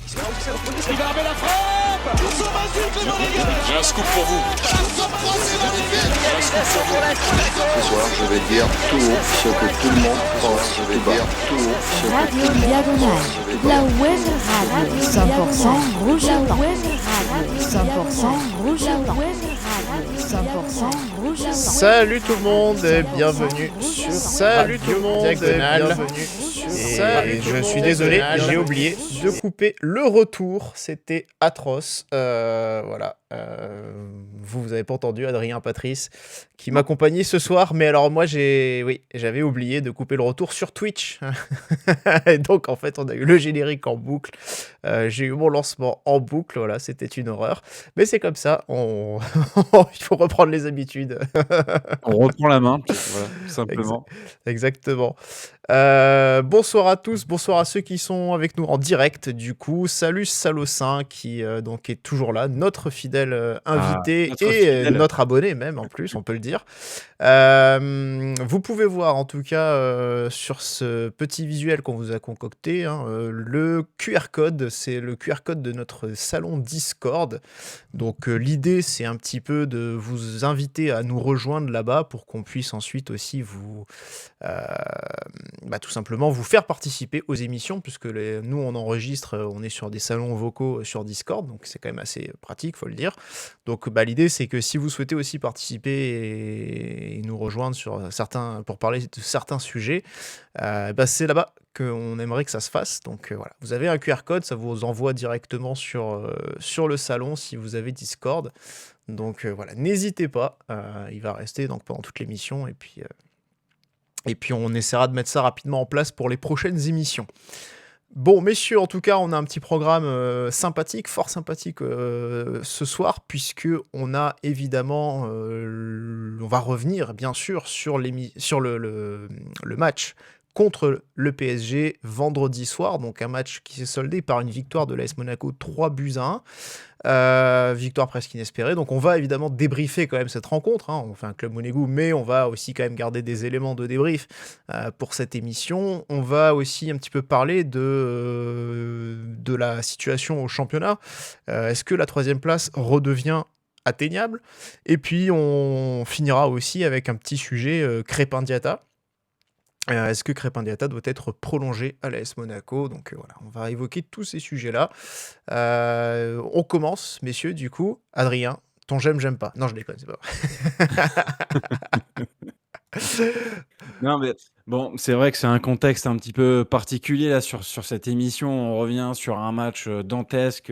Il va armer la frappe. J'ai un scoop pour vous. Ce soir, je vais dire tout haut ce que tout le monde pense. Je vais dire tout haut ce que Radio tout le monde Diagonale, pense. Je vais la dire web radio 100% rouge à temps. 100% rouge à temps. 100% rouge à temps. Salut tout le monde et bienvenue sur Salut tout le monde, Diagonale. Salut Et tout je le suis monde, désolé, Diagonale. j'ai oublié de couper le retour. C'était atroce. Voilà. Vous avez pas entendu Adrien Patrice qui m'accompagnait ce soir, mais alors moi j'avais oublié de couper le retour sur Twitch. Et donc en fait on a eu le générique en boucle. J'ai eu mon lancement en boucle. Voilà, c'était une horreur. Mais c'est comme ça. Il faut reprendre les habitudes. On reprend la main, voilà, tout simplement. Exactement. Bonsoir à tous, bonsoir à ceux qui sont avec nous en direct. Du coup, salut Salocin qui donc est toujours là, notre fidèle invité notre et fidèle. notre abonné même en plus, on peut le dire. Vous pouvez voir en tout cas sur ce petit visuel qu'on vous a concocté, hein, le QR code, c'est le QR code de notre salon Discord. Donc l'idée c'est un petit peu de vous inviter à nous rejoindre là-bas pour qu'on puisse ensuite aussi vous tout simplement vous faire participer aux émissions, puisque nous on enregistre, on est sur des salons vocaux sur Discord, donc c'est quand même assez pratique, faut le dire. Donc l'idée c'est que si vous souhaitez aussi participer et nous rejoindre pour parler de certains sujets, c'est là-bas qu'on aimerait que ça se fasse. Donc voilà, vous avez un QR code, ça vous envoie directement sur le salon si vous avez Discord. Donc voilà, n'hésitez pas, il va rester donc pendant toute l'émission et puis on essaiera de mettre ça rapidement en place pour les prochaines émissions. Bon, messieurs, en tout cas, on a un petit programme sympathique, fort sympathique ce soir, puisque on a évidemment, on va revenir bien sûr sur le match contre le PSG vendredi soir, donc un match qui s'est soldé par une victoire de l'AS Monaco 3-1. Victoire presque inespérée, donc on va évidemment débriefer quand même cette rencontre, hein. On fait un Club Monégo, mais on va aussi quand même garder des éléments de débrief pour cette émission. On va aussi un petit peu parler de la situation au championnat. Est-ce que la 3e place redevient atteignable? Et puis on finira aussi avec un petit sujet Crépin Diatta. Est-ce que Crépin Diatta doit être prolongé à l'AS Monaco? Donc voilà, on va évoquer tous ces sujets-là. On commence, messieurs, du coup. Adrien, ton j'aime pas. Non, je déconne, c'est pas vrai. Non, mais bon, c'est vrai que c'est un contexte un petit peu particulier là sur cette émission. On revient sur un match dantesque,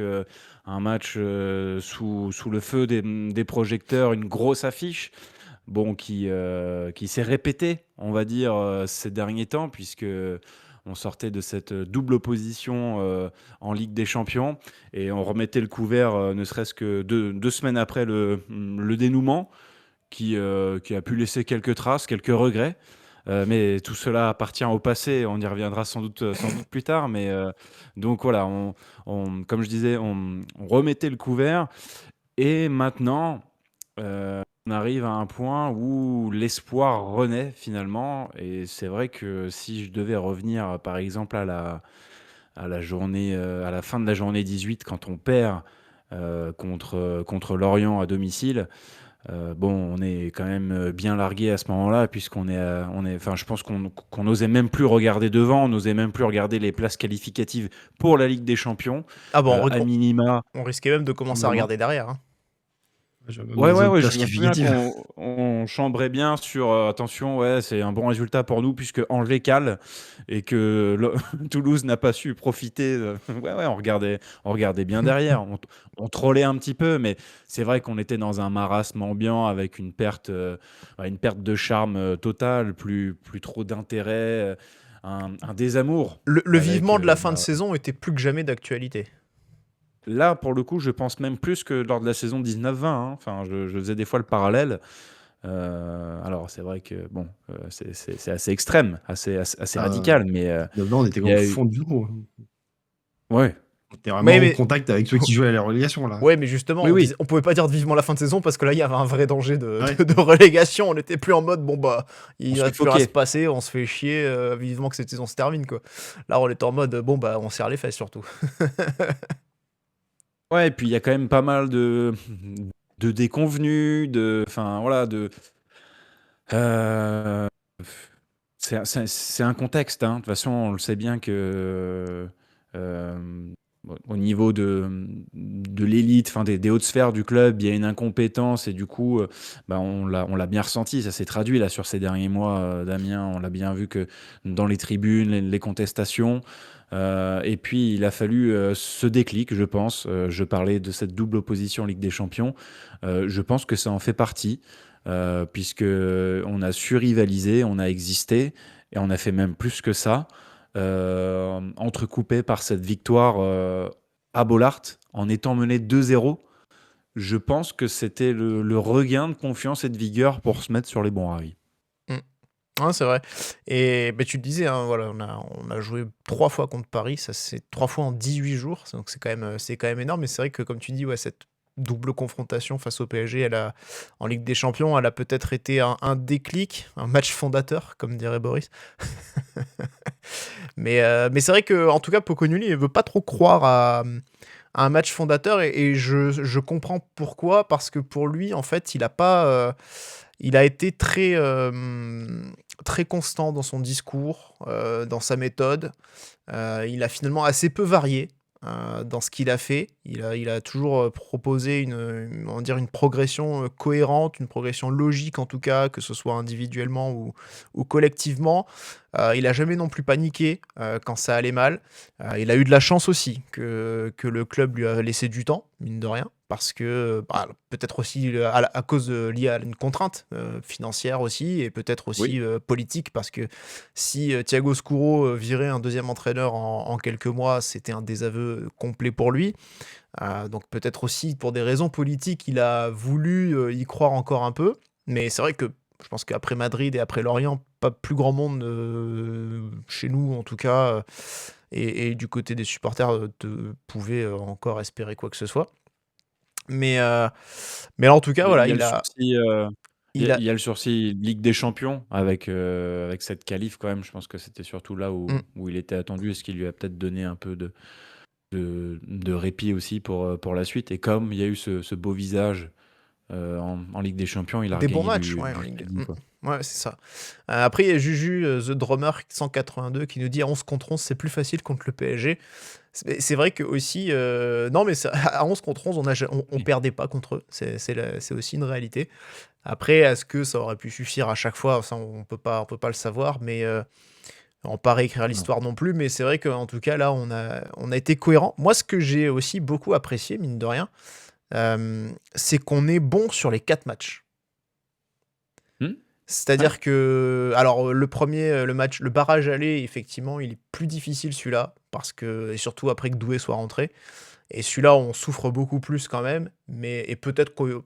un match sous le feu des projecteurs, une grosse affiche. Bon, qui s'est répété, on va dire, ces derniers temps, puisque on sortait de cette double opposition en Ligue des Champions et on remettait le couvert, ne serait-ce que deux semaines après le dénouement, qui a pu laisser quelques traces, quelques regrets. Mais tout cela appartient au passé, on y reviendra sans doute plus tard. Mais donc voilà, comme je disais, on remettait le couvert et maintenant on arrive à un point où l'espoir renaît finalement. Et c'est vrai que si je devais revenir par exemple à la journée, à la fin de la journée 18, quand on perd contre Lorient à domicile, on est quand même bien largué à ce moment-là, puisqu'on je pense qu'on n'osait même plus regarder devant, on n'osait même plus regarder les places qualificatives pour la Ligue des Champions. Ah bon, À minima. on risquait même de commencer à regarder derrière, hein. Ouais, je me souviens qu'on chambrait bien sur attention, ouais, c'est un bon résultat pour nous puisque Angers cale et que Toulouse n'a pas su profiter. Ouais, on regardait bien derrière. On trollait un petit peu, mais c'est vrai qu'on était dans un marasme ambiant avec une perte de charme totale, plus trop d'intérêt, un désamour. Le vivement de la fin de saison était plus que jamais d'actualité. Là, pour le coup, je pense même plus que lors de la saison 19-20. Hein. Enfin, je faisais des fois le parallèle. Alors, c'est vrai que c'est assez extrême, assez radical. Mais on était comme au fond du trou. Ouais. T'es vraiment Mais, en mais contact avec ceux qui jouent à la relégation, là. ouais, mais justement, Oui, oui. on pouvait pas dire vivement la fin de saison parce que là, il y avait un vrai danger Ouais. de relégation. On n'était plus en mode, bon, bah, il On reste plus rien à suffoquait. se passer, on se fait chier, vivement que cette saison se termine, quoi. Là, on est en mode, bon, bah, on serre les fesses surtout. Ouais, et puis il y a quand même pas mal de déconvenus, enfin voilà, euh, c'est un contexte, hein. De toute façon, on le sait bien que au niveau de l'élite, enfin des hautes sphères du club, il y a une incompétence et du coup, bah, on l'a bien ressenti. Ça s'est traduit là sur ces derniers mois, Damien. On l'a bien vu que dans les tribunes, les contestations. Et puis il a fallu ce déclic, je pense. Je parlais de cette double opposition Ligue des Champions. Je pense que ça en fait partie, puisque on a su rivaliser, on a existé, et on a fait même plus que ça, entrecoupé par cette victoire à Bollaert, en étant mené 2-0. Je pense que c'était le regain de confiance et de vigueur pour se mettre sur les bons rails. Mm. Ouais, c'est vrai. Et tu te disais, hein, voilà, on a joué 3 fois contre Paris, ça c'est 3 fois en 18 jours, donc c'est quand même énorme. Mais c'est vrai que, comme tu dis, ouais, cette double confrontation face au PSG, en Ligue des Champions, elle a peut-être été un déclic, un match fondateur, comme dirait Boris. Mais c'est vrai que, en tout cas, Pocognoli ne veut pas trop croire à un match fondateur, et je comprends pourquoi, parce que pour lui, en fait, il a été très constant dans son discours, dans sa méthode. Il a finalement assez peu varié dans ce qu'il a fait. Il a toujours proposé on va dire une progression cohérente, une progression logique en tout cas, que ce soit individuellement ou collectivement. Il a jamais non plus paniqué quand ça allait mal. Il a eu de la chance aussi que le club lui a laissé du temps, mine de rien, parce que peut-être aussi à cause liée à une contrainte financière aussi, et peut-être aussi politique, parce que si Thiago Scuro virait un deuxième entraîneur en quelques mois, c'était un désaveu complet pour lui. Donc peut-être aussi pour des raisons politiques, il a voulu y croire encore un peu. Mais c'est vrai que je pense qu'après Madrid et après Lorient, pas plus grand monde chez nous en tout cas, et du côté des supporters, pouvait encore espérer quoi que ce soit. Mais là, en tout cas, voilà, Il y a le sursis, il a... il y a le sursis Ligue des Champions avec cette qualif quand même. Je pense que c'était surtout là où il était attendu, et ce qui lui a peut-être donné un peu de répit aussi pour la suite. Et comme il y a eu ce beau visage en Ligue des Champions, il a des bons regagné matchs, du ouais, en Ligue. crédit, quoi. Ouais, c'est ça. Après, il y a Juju, The Drummer 182, qui nous dit à 11 contre 11, c'est plus facile contre le PSG. C'est vrai que aussi, non, mais à 11 contre 11, on perdait pas contre eux. C'est aussi une réalité. Après, est-ce que ça aurait pu suffire à chaque fois? Ça, on peut pas le savoir, mais on va pas réécrire l'histoire non plus. Mais c'est vrai qu'en tout cas, là, on a été cohérent. Moi, ce que j'ai aussi beaucoup apprécié, mine de rien, c'est qu'on est bon sur les 4 matchs. C'est-à-dire que, alors, le barrage aller, effectivement, il est plus difficile celui-là, parce que, et surtout après que Doué soit rentré. Et celui-là, on souffre beaucoup plus quand même. Et peut-être que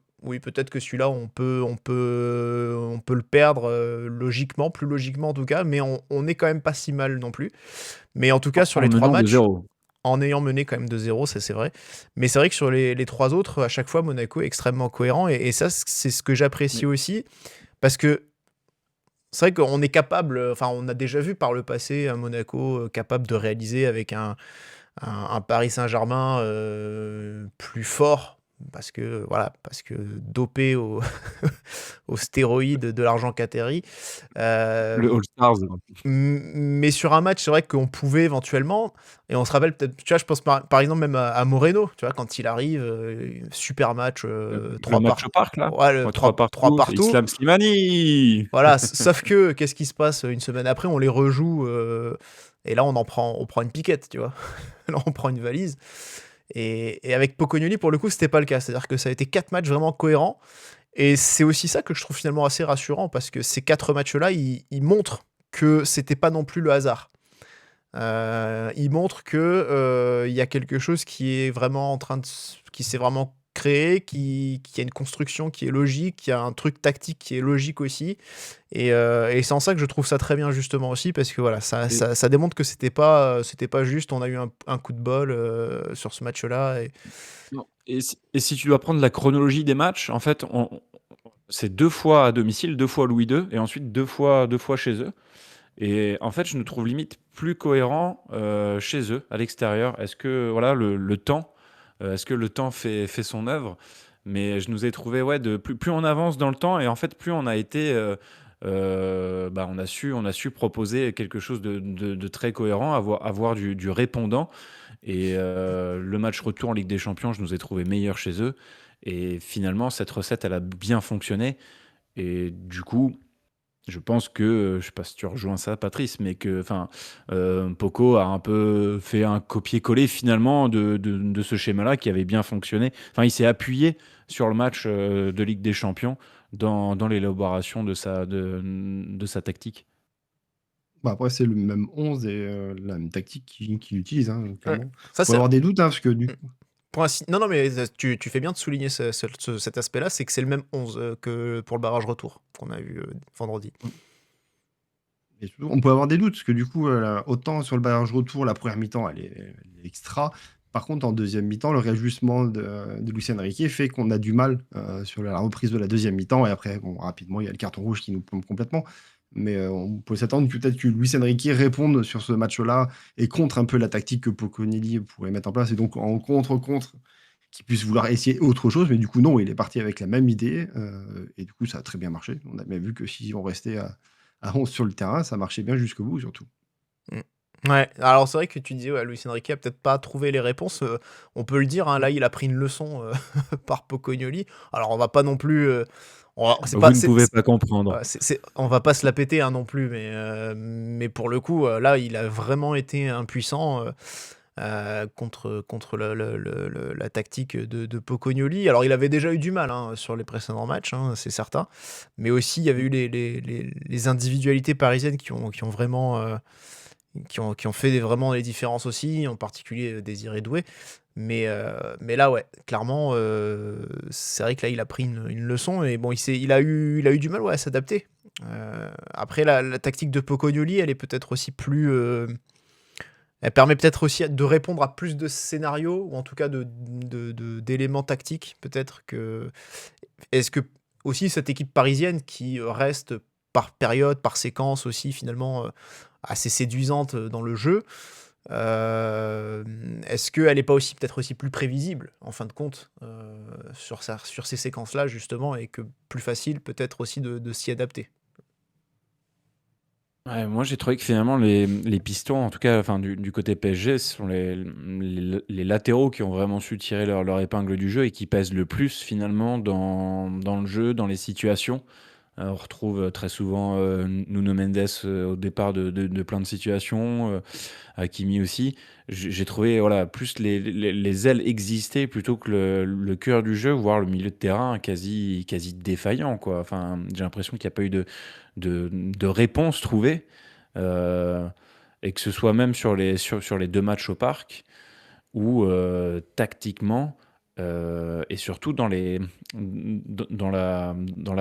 celui-là, on peut le perdre logiquement, plus logiquement en tout cas, mais on n'est quand même pas si mal non plus. Mais en tout cas, sur les 3 matchs, en ayant mené quand même 2-0, ça c'est vrai. Mais c'est vrai que sur les 3 autres, à chaque fois, Monaco est extrêmement cohérent. Et ça, c'est ce que j'apprécie aussi. Parce que c'est vrai qu'on est capable, enfin, on a déjà vu par le passé un Monaco capable de réaliser avec un Paris Saint-Germain plus fort, parce que dopé aux stéroïdes de l'argent Qatari. Le All-Stars. Mais sur un match, c'est vrai qu'on pouvait éventuellement, et on se rappelle peut-être, tu vois, je pense par exemple même à Moreno, tu vois, quand il arrive, super match, 3 matchs au parc, là. Ouais, 3 partout. Islam Slimani. Voilà, sauf que, qu'est-ce qui se passe une semaine après? On les rejoue, et là, on prend une piquette, tu vois. Là, on prend une valise. Et avec Pocognoli, pour le coup, c'était pas le cas. C'est-à-dire que ça a été 4 matchs vraiment cohérents. Et c'est aussi ça que je trouve finalement assez rassurant, parce que ces 4 matchs-là, ils montrent que c'était pas non plus le hasard. Ils montrent que il y a quelque chose qui est vraiment qui s'est vraiment créé, qui a une construction qui est logique, qui a un truc tactique qui est logique aussi. Et c'est en ça que je trouve ça très bien justement aussi, parce que voilà, ça démontre que c'était pas juste, on a eu un coup de bol sur ce match-là. Non. Et si tu dois prendre la chronologie des matchs, en fait, c'est 2 fois à domicile, 2 fois Louis II, et ensuite 2 fois chez eux. Et en fait, je nous trouve limite plus cohérent chez eux, à l'extérieur. Est-ce que voilà le temps, est-ce que le temps fait son œuvre? Mais je nous ai trouvé plus on avance dans le temps et en fait plus on a été on a su proposer quelque chose de très cohérent, avoir du répondant. Et le match retour en Ligue des Champions, je nous ai trouvé meilleur chez eux. Et finalement, cette recette, elle a bien fonctionné. Et du coup, je pense que, je sais pas si tu rejoins ça, Patrice, mais que, Poco a un peu fait un copier-coller finalement de ce schéma-là qui avait bien fonctionné. Enfin, il s'est appuyé sur le match de Ligue des Champions dans l'élaboration de sa tactique. Bah, après, c'est le même 11 et la même tactique qu'il utilise, hein, clairement. Ça, Faut avoir des doutes, hein, parce que du Non, mais tu fais bien de souligner cet aspect-là, c'est que c'est le même 11 que pour le barrage retour qu'on a eu vendredi. Et surtout, on peut avoir des doutes, parce que du coup, autant sur le barrage retour, la première mi-temps, elle est extra. Par contre, en deuxième mi-temps, le réajustement de Luis Enrique fait qu'on a du mal sur la reprise de la deuxième mi-temps. Et après, bon, rapidement, il y a le carton rouge qui nous plombe complètement. Mais on peut s'attendre peut-être que Luis Enrique réponde sur ce match-là et contre un peu la tactique que Poconelli pourrait mettre en place. Et donc, en contre, qu'il puisse vouloir essayer autre chose. Mais du coup, non, il est parti avec la même idée. Et du coup, ça a très bien marché. On a bien vu que si on restait à 11 sur le terrain, ça marchait bien jusqu'au bout, surtout. Ouais, alors c'est vrai que tu disais, Luis Enrique a peut-être pas trouvé les réponses. On peut le dire, hein, là, il a pris une leçon par Pocognoli. Alors, on va pas non plus. Vous ne pouvez pas comprendre. On va pas se la péter non plus, mais pour le coup, là, il a vraiment été impuissant contre la tactique de Pocognoli. Alors, il avait déjà eu du mal sur les précédents matchs, c'est certain, mais aussi il y avait eu les individualités parisiennes qui ont vraiment qui ont fait vraiment les différences aussi, en particulier Désiré Doué. Mais là, clairement, c'est vrai que là, il a pris une leçon et bon, il a eu du mal à s'adapter. Après, la tactique de Pocognoli, elle est peut-être aussi plus. Elle permet peut-être aussi de répondre à plus de scénarios, ou en tout cas d'éléments tactiques, peut-être que. Est-ce que aussi cette équipe parisienne qui reste par période, par séquence aussi, finalement, assez séduisante dans le jeu. Est-ce qu'elle n'est pas aussi peut-être aussi plus prévisible en fin de compte sur ces séquences-là justement, et que plus facile peut-être aussi de s'y adapter? Ouais, moi j'ai trouvé que finalement les pistons, en tout cas du côté PSG, ce sont les latéraux qui ont vraiment su tirer leur épingle du jeu et qui pèsent le plus finalement dans le jeu, dans les situations. On retrouve très souvent Nuno Mendes au départ de plein de situations, Hakimi aussi. J'ai trouvé plus les ailes exister plutôt que le cœur du jeu, voire le milieu de terrain quasi défaillant, quoi. Enfin, j'ai l'impression qu'il n'y a pas eu de réponse trouvée, et que ce soit même sur les 2 matchs au Parc, où tactiquement, et surtout dans la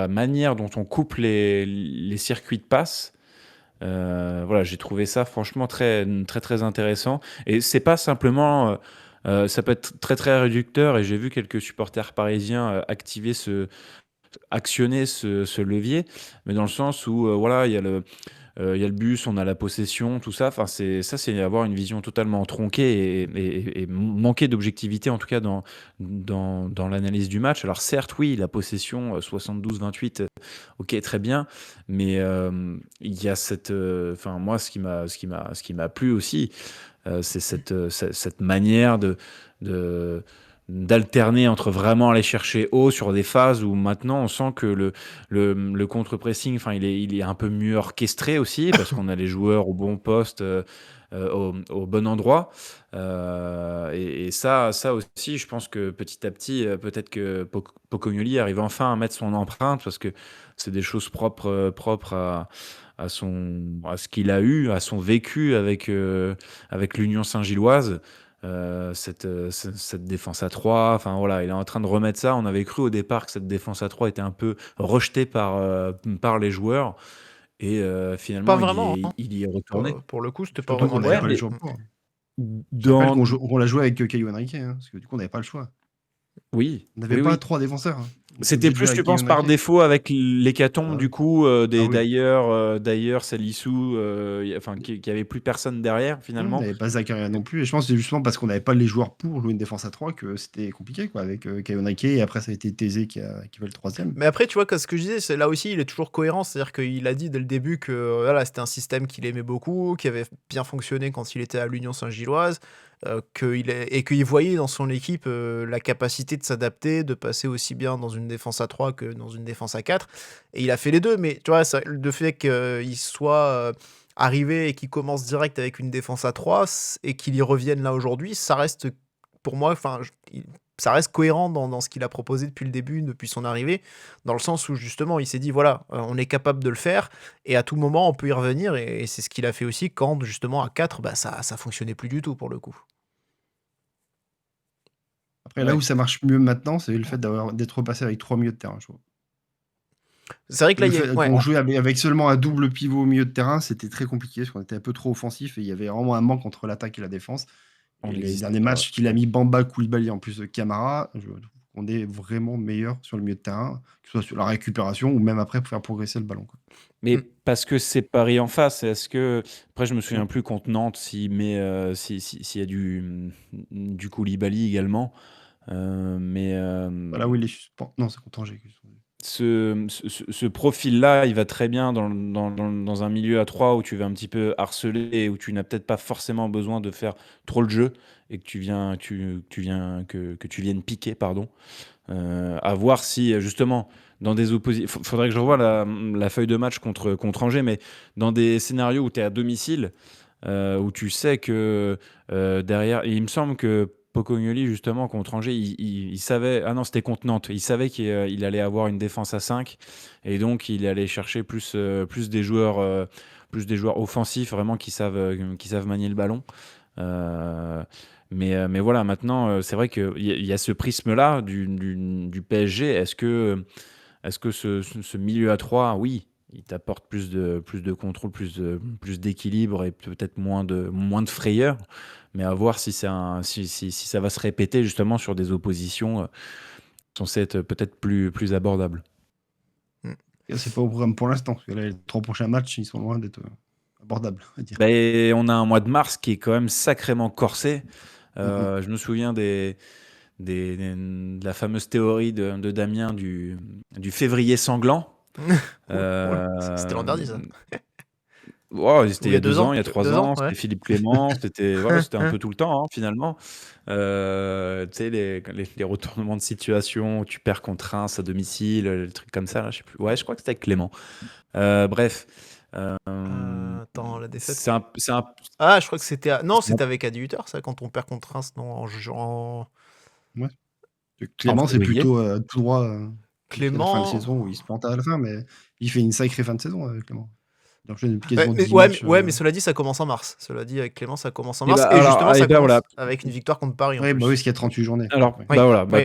manière dont on coupe les circuits de passe. J'ai trouvé ça franchement très très très intéressant, et c'est pas simplement ça peut être très très réducteur, et j'ai vu quelques supporters parisiens actionner ce levier, mais dans le sens où il y a le bus, on a la possession, tout ça. Enfin, c'est avoir une vision totalement tronquée et manquer d'objectivité, en tout cas dans l'analyse du match. Alors certes, oui, la possession 72-28, ok, très bien, mais il y a cette, moi, ce qui m'a plu aussi, c'est cette manière d'alterner entre vraiment aller chercher haut sur des phases où maintenant on sent que le contre-pressing, il est un peu mieux orchestré aussi, parce qu'on a les joueurs au bon poste, au bon endroit, et ça aussi, je pense que petit à petit, peut-être que Pocognoli arrive enfin à mettre son empreinte, parce que c'est des choses propres à ce qu'il a eu, à son vécu avec l'Union Saint-Gilloise. cette défense à 3. Enfin voilà, il est en train de remettre ça. On avait cru au départ que cette défense à 3 était un peu rejetée par les joueurs. Et Pas finalement, vraiment, hein. il y est retourné. Pour le coup, c'était pas Surtout vraiment qu'on le n'avait cas. pas les mais joueurs pour. Je rappelle dans... qu'on l'a joué avec Caio Henrique, hein, parce que du coup, on n'avait pas le choix. Oui, On n'avait oui, pas oui. 3 défenseurs. Hein. On était C'était obligé de jouer plus, je avec pense, Caio par Henrique. défaut avec l'hécatombe, Ah du oui. coup, Ah oui. d'ailleurs, Salissou, enfin, qui avait plus personne derrière, On finalement. n'avait pas Zakaria non plus. Et je pense que c'est justement parce qu'on n'avait pas les joueurs pour jouer une défense à 3 que c'était compliqué, quoi, avec Caio Henrique. Et après, ça a été Thésée qui fait le 3e. Mais après, tu vois, ce que je disais, c'est là aussi, il est toujours cohérent. C'est-à-dire qu'il a dit dès le début que voilà, c'était un système qu'il aimait beaucoup, qui avait bien fonctionné quand il était à l'Union Saint-Gilloise, et qu'il voyait dans son équipe la capacité de s'adapter, de passer aussi bien dans une défense à 3 que dans une défense à 4. Et il a fait les deux. Mais tu vois, le fait qu'il soit arrivé et qu'il commence direct avec une défense à 3 et qu'il y revienne là aujourd'hui, ça reste, pour moi, ça reste cohérent dans ce qu'il a proposé depuis le début, depuis son arrivée, dans le sens où justement il s'est dit voilà, on est capable de le faire et à tout moment on peut y revenir, et c'est ce qu'il a fait aussi quand justement à 4, bah, ça fonctionnait plus du tout pour le coup. Après, là où ça marche mieux maintenant, c'est le fait d'être repassé avec 3 milieux de terrain, je trouve. C'est vrai que là, Quand on jouait avec seulement un double pivot au milieu de terrain, c'était très compliqué parce qu'on était un peu trop offensif et il y avait vraiment un manque entre l'attaque et la défense. Et les derniers matchs qu'il a mis Bamba, Koulibaly en plus de Camara, je trouve qu'on est vraiment meilleur sur le milieu de terrain, que ce soit sur la récupération ou même après pour faire progresser le ballon, quoi. Mais parce que c'est Paris en face, est-ce que... Après, je me souviens plus contre Nantes s'il y a du Koulibaly également. Là où il est suspendu. Non, c'est contre Angers. Ce profil-là, il va très bien dans un milieu à 3 où tu vas un petit peu harceler et où tu n'as peut-être pas forcément besoin de faire trop le jeu et que tu viennes piquer, pardon. À voir si, justement, dans des oppositions... Faudrait que je revoie la feuille de match contre Angers, mais dans des scénarios où tu es à domicile, où tu sais que derrière... Et il me semble que Pocognoli, justement, contre Angers, il savait... Ah non, c'était contre Nantes. Il savait qu'il allait avoir une défense à 5 et donc il allait chercher plus des joueurs offensifs, vraiment, qui savent manier le ballon. Mais voilà, maintenant, c'est vrai qu'il y a ce prisme-là du PSG. Est-ce que ce milieu à 3, oui, il t'apporte plus de contrôle, plus d'équilibre et peut-être moins de frayeur, mais à voir si ça va se répéter justement sur des oppositions censées être peut-être plus abordables. C'est pas au programme pour l'instant, parce que là, les 3 prochains matchs, ils sont loin d'être abordables, on va dire. On a un mois de mars qui est quand même sacrément corsé. Je me souviens de la fameuse théorie de Damien du février sanglant. C'était l'an dernier, ça. C'était il y a 2 ans, il y a 3 ans, ouais. c'était Philippe Clément, c'était un peu tout le temps, hein, finalement. Tu sais, les retournements de situation, où tu perds contre Reims à domicile, les trucs comme ça, là, je sais plus. Ouais, je crois que c'était avec Clément. Bref. Attends, la défaite. Ah, je crois que c'était... Non, c'était avec Adi Hutter, ça, quand on perd contre Reims, non, en... Ouais. Clément, c'est plutôt tout droit. Clément... La fin de saison où il se plante à la fin, mais il fait une sacrée fin de saison, Clément. Mais cela dit, ça commence en mars. Cela dit, avec Clément, ça commence en mars. Justement, ça commence avec une victoire contre Paris. Oui, parce qu'il y a 38 journées. Alors,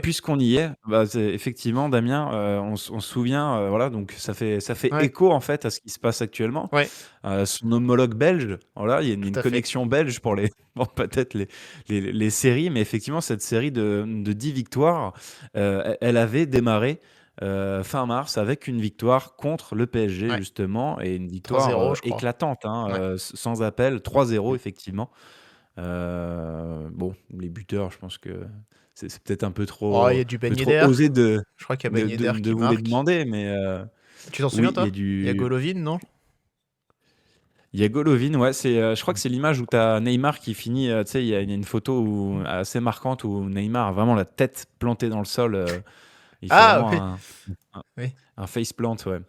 puisqu'on y est, effectivement, Damien, on se souvient, voilà, donc ça fait écho en fait à ce qui se passe actuellement. Son homologue belge, voilà, il y a une connexion belge pour peut-être les séries, mais effectivement, cette série de 10 victoires, elle avait démarré fin mars avec une victoire contre le PSG, justement, et une victoire éclatante, sans appel, 3-0 effectivement. Bon, les buteurs, je pense que c'est peut-être un peu trop, il y a du Ben Yedder. osé de je crois qu'il y a Ben Yedder qui vous marque. les demander, mais tu t'en souviens, toi? Il y a Golovin, non? Il y a Golovin, ouais, je crois que c'est l'image où tu as Neymar qui finit, tu sais, il y a une photo assez marquante où Neymar a vraiment la tête plantée dans le sol. Il fait vraiment un face plant, ouais.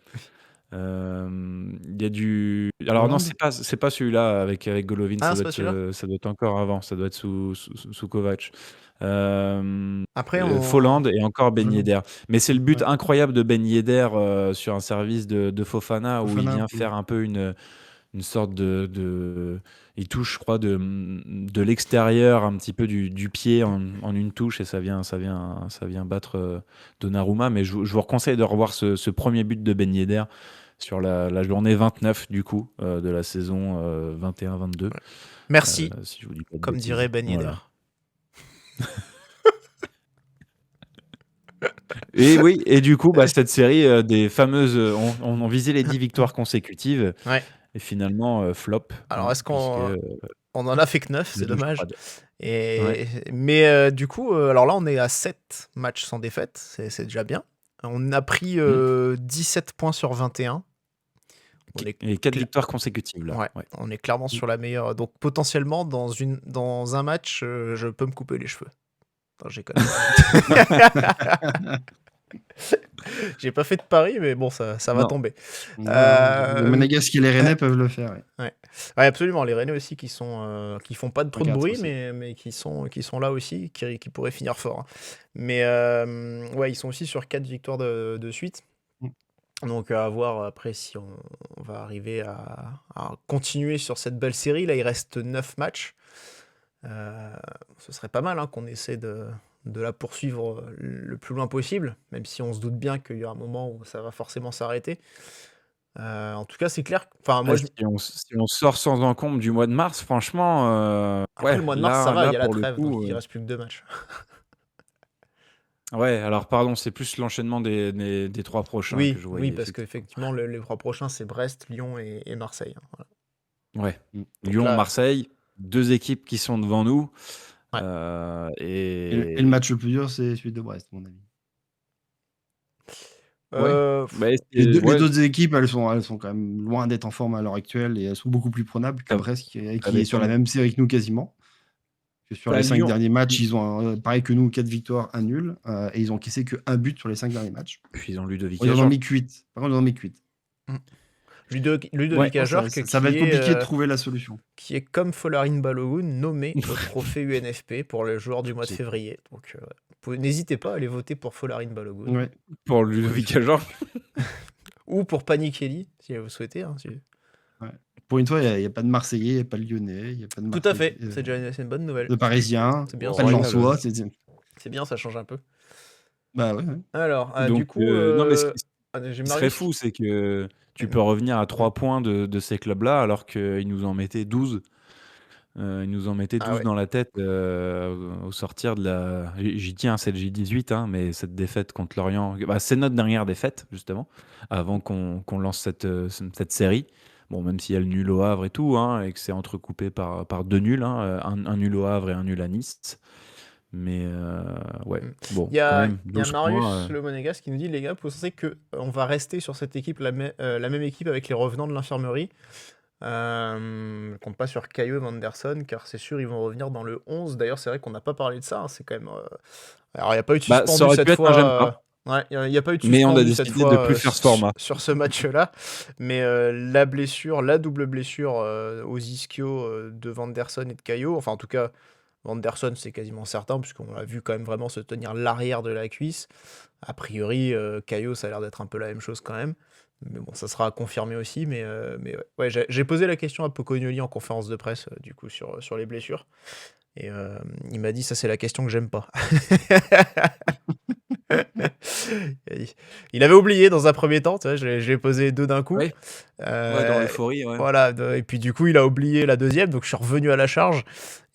Il y a du... Alors non, c'est pas celui-là avec Golovin, ça doit être encore avant, ça doit être sous Kovac. Après, Folland et encore Ben Yedder. Mais c'est le but incroyable de Ben Yedder sur un service de Fofana où il vient faire un peu une sorte il touche, je crois, de l'extérieur, un petit peu du pied en une touche, et ça vient battre Donnarumma. Mais je vous conseille de revoir ce premier but de Ben Yedder sur la journée 29, du coup, de la saison 21-22. Merci, Si je vous dis pas de comme bêtises. dirait Ben Yedder. Voilà. Et oui, et du coup, cette série des fameuses, on visait les 10 victoires consécutives, Ouais. et finalement, flop. Alors, est-ce qu'on puisque on en a fait que 9, c'est la douche dommage. froide. Mais du coup, alors là, on est à 7 matchs sans défaite, c'est déjà bien. On a pris 17 points sur 21. On est Et 4 cla- victoires consécutives, là. Ouais, Ouais. on est clairement sur la meilleure. Donc potentiellement, dans un match, je peux me couper les cheveux. Non, j'ai quand même. J'ai pas fait de pari, mais bon, ça va Non. tomber. Les Monégasques et les Rennais peuvent le faire. Ouais. Ouais, absolument. Les Rennais aussi qui font pas de trop de 3-4 bruit, aussi. mais qui sont là aussi, qui pourraient finir fort, hein. Mais ouais, ils sont aussi sur 4 victoires de suite. Mm. Donc à voir après si on va arriver à continuer sur cette belle série. Là, il reste 9 matchs. Ce serait pas mal, hein, qu'on essaie de la poursuivre le plus loin possible, même si on se doute bien qu'il y aura un moment où ça va forcément s'arrêter. En tout cas, c'est clair. Enfin, moi, Si on sort sans encombre du mois de mars, franchement, après le mois de mars, ça va, il y a la pour le trêve, coup, donc il reste plus que 2 matchs. ouais, alors pardon, c'est plus l'enchaînement des 3 prochains que je voyais. Oui, parce qu'effectivement, les 3 prochains, c'est Brest, Lyon et Marseille, hein, voilà. Ouais. Donc Lyon, là- Marseille, 2 équipes qui sont devant nous. Ouais. Et le match le plus dur, c'est celui de Brest, à mon avis. Les autres équipes, elles sont quand même loin d'être en forme à l'heure actuelle et elles sont beaucoup plus prenables que Ça- Brest qui ça est sur la m'étonne. même série que nous quasiment. Que sur les 5 Lyon, derniers matchs, ils ont pareil que nous, 4 victoires, 1 nul, et ils ont encaissé que 1 but sur les 5 derniers matchs. puis ils ont Ludovic Ils en ont Ajorc. mis 8. Par contre, ils en ont mis 8. Ludovic Ajorc, Ça va être compliqué de trouver la solution. qui est comme Folarin Balogun, nommé au trophée UNFP pour le joueur du mois de février. Donc n'hésitez pas à aller voter pour Folarin Balogun. Ouais. Pour Ludovic Ajorc. Ou pour Panikelli, si vous souhaitez, hein, Pour une fois, il n'y a pas de Marseillais, il n'y a pas de Lyonnais, il n'y a pas de Tout à fait, Marseillais, c'est déjà c'est une bonne nouvelle. de Parisiens, C'est bien, pas de ça. Lensois. C'est bien, ça change un peu. Bah ouais. Alors, Donc, du coup, non, mais j'ai ce qui Marius serait fou, c'est que tu peux revenir à 3 points de ces clubs-là, alors qu'ils nous en mettaient 12. Ils nous en mettaient 12 ouais. dans la tête au sortir de la. J'y tiens, c'est le J18, hein, mais cette défaite contre Lorient, c'est notre dernière défaite, justement, avant qu'on lance cette série. Bon, même s'il y a le nul au Havre et tout, hein, et que c'est entrecoupé par 2 nuls, hein, un nul au Havre et un nul à Nice. Mais ouais, bon, Il y quand a même, 12 Marius points, Le Monégasque qui nous dit, les gars, vous pensez qu'on va rester sur cette équipe, la même équipe avec les revenants de l'infirmerie. Je compte pas sur Caillou et Vanderson, car c'est sûr, ils vont revenir dans le 11. D'ailleurs, c'est vrai qu'on n'a pas parlé de ça, hein, c'est quand même... Alors, il n'y a pas eu de ça suspendu aurait pu cette être un j'aime fois. pas. Ouais, il n'y a pas eu de Mais on a suspendu cette décidé fois de plus faire ce format. sur ce match-là. Mais la double blessure aux ischios de Vanderson et de Caillou, enfin en tout cas, Vanderson c'est quasiment certain, puisqu'on l'a vu quand même vraiment se tenir l'arrière de la cuisse. A priori, Caillou, ça a l'air d'être un peu la même chose quand même. Mais bon, ça sera confirmé aussi. Mais ouais, j'ai posé la question à Pocognoli en conférence de presse, du coup, sur les blessures. Et il m'a dit, ça c'est la question que j'aime pas. Il avait oublié dans un premier temps, tu vois, je l'ai posé 2 d'un coup. Ouais. Ouais, dans l'euphorie, ouais. Voilà, et puis du coup, il a oublié la deuxième, donc je suis revenu à la charge.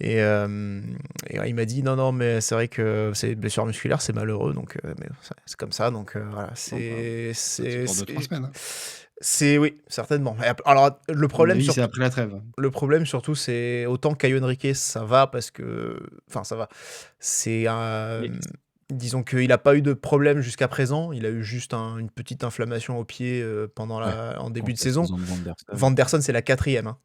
Et ouais, il m'a dit non, mais c'est vrai que c'est blessure musculaire, c'est malheureux, donc mais c'est comme ça, donc voilà, C'est pour 2-3 semaines. Hein. Oui, certainement. Alors le problème, c'est après la trêve. Le problème surtout, c'est autant Caio Henrique, ça va parce que, enfin ça va. C'est disons qu'il n'a pas eu de problème jusqu'à présent. Il a eu juste une petite inflammation au pied en début de saison. Vanderson, c'est la 4e. Hein.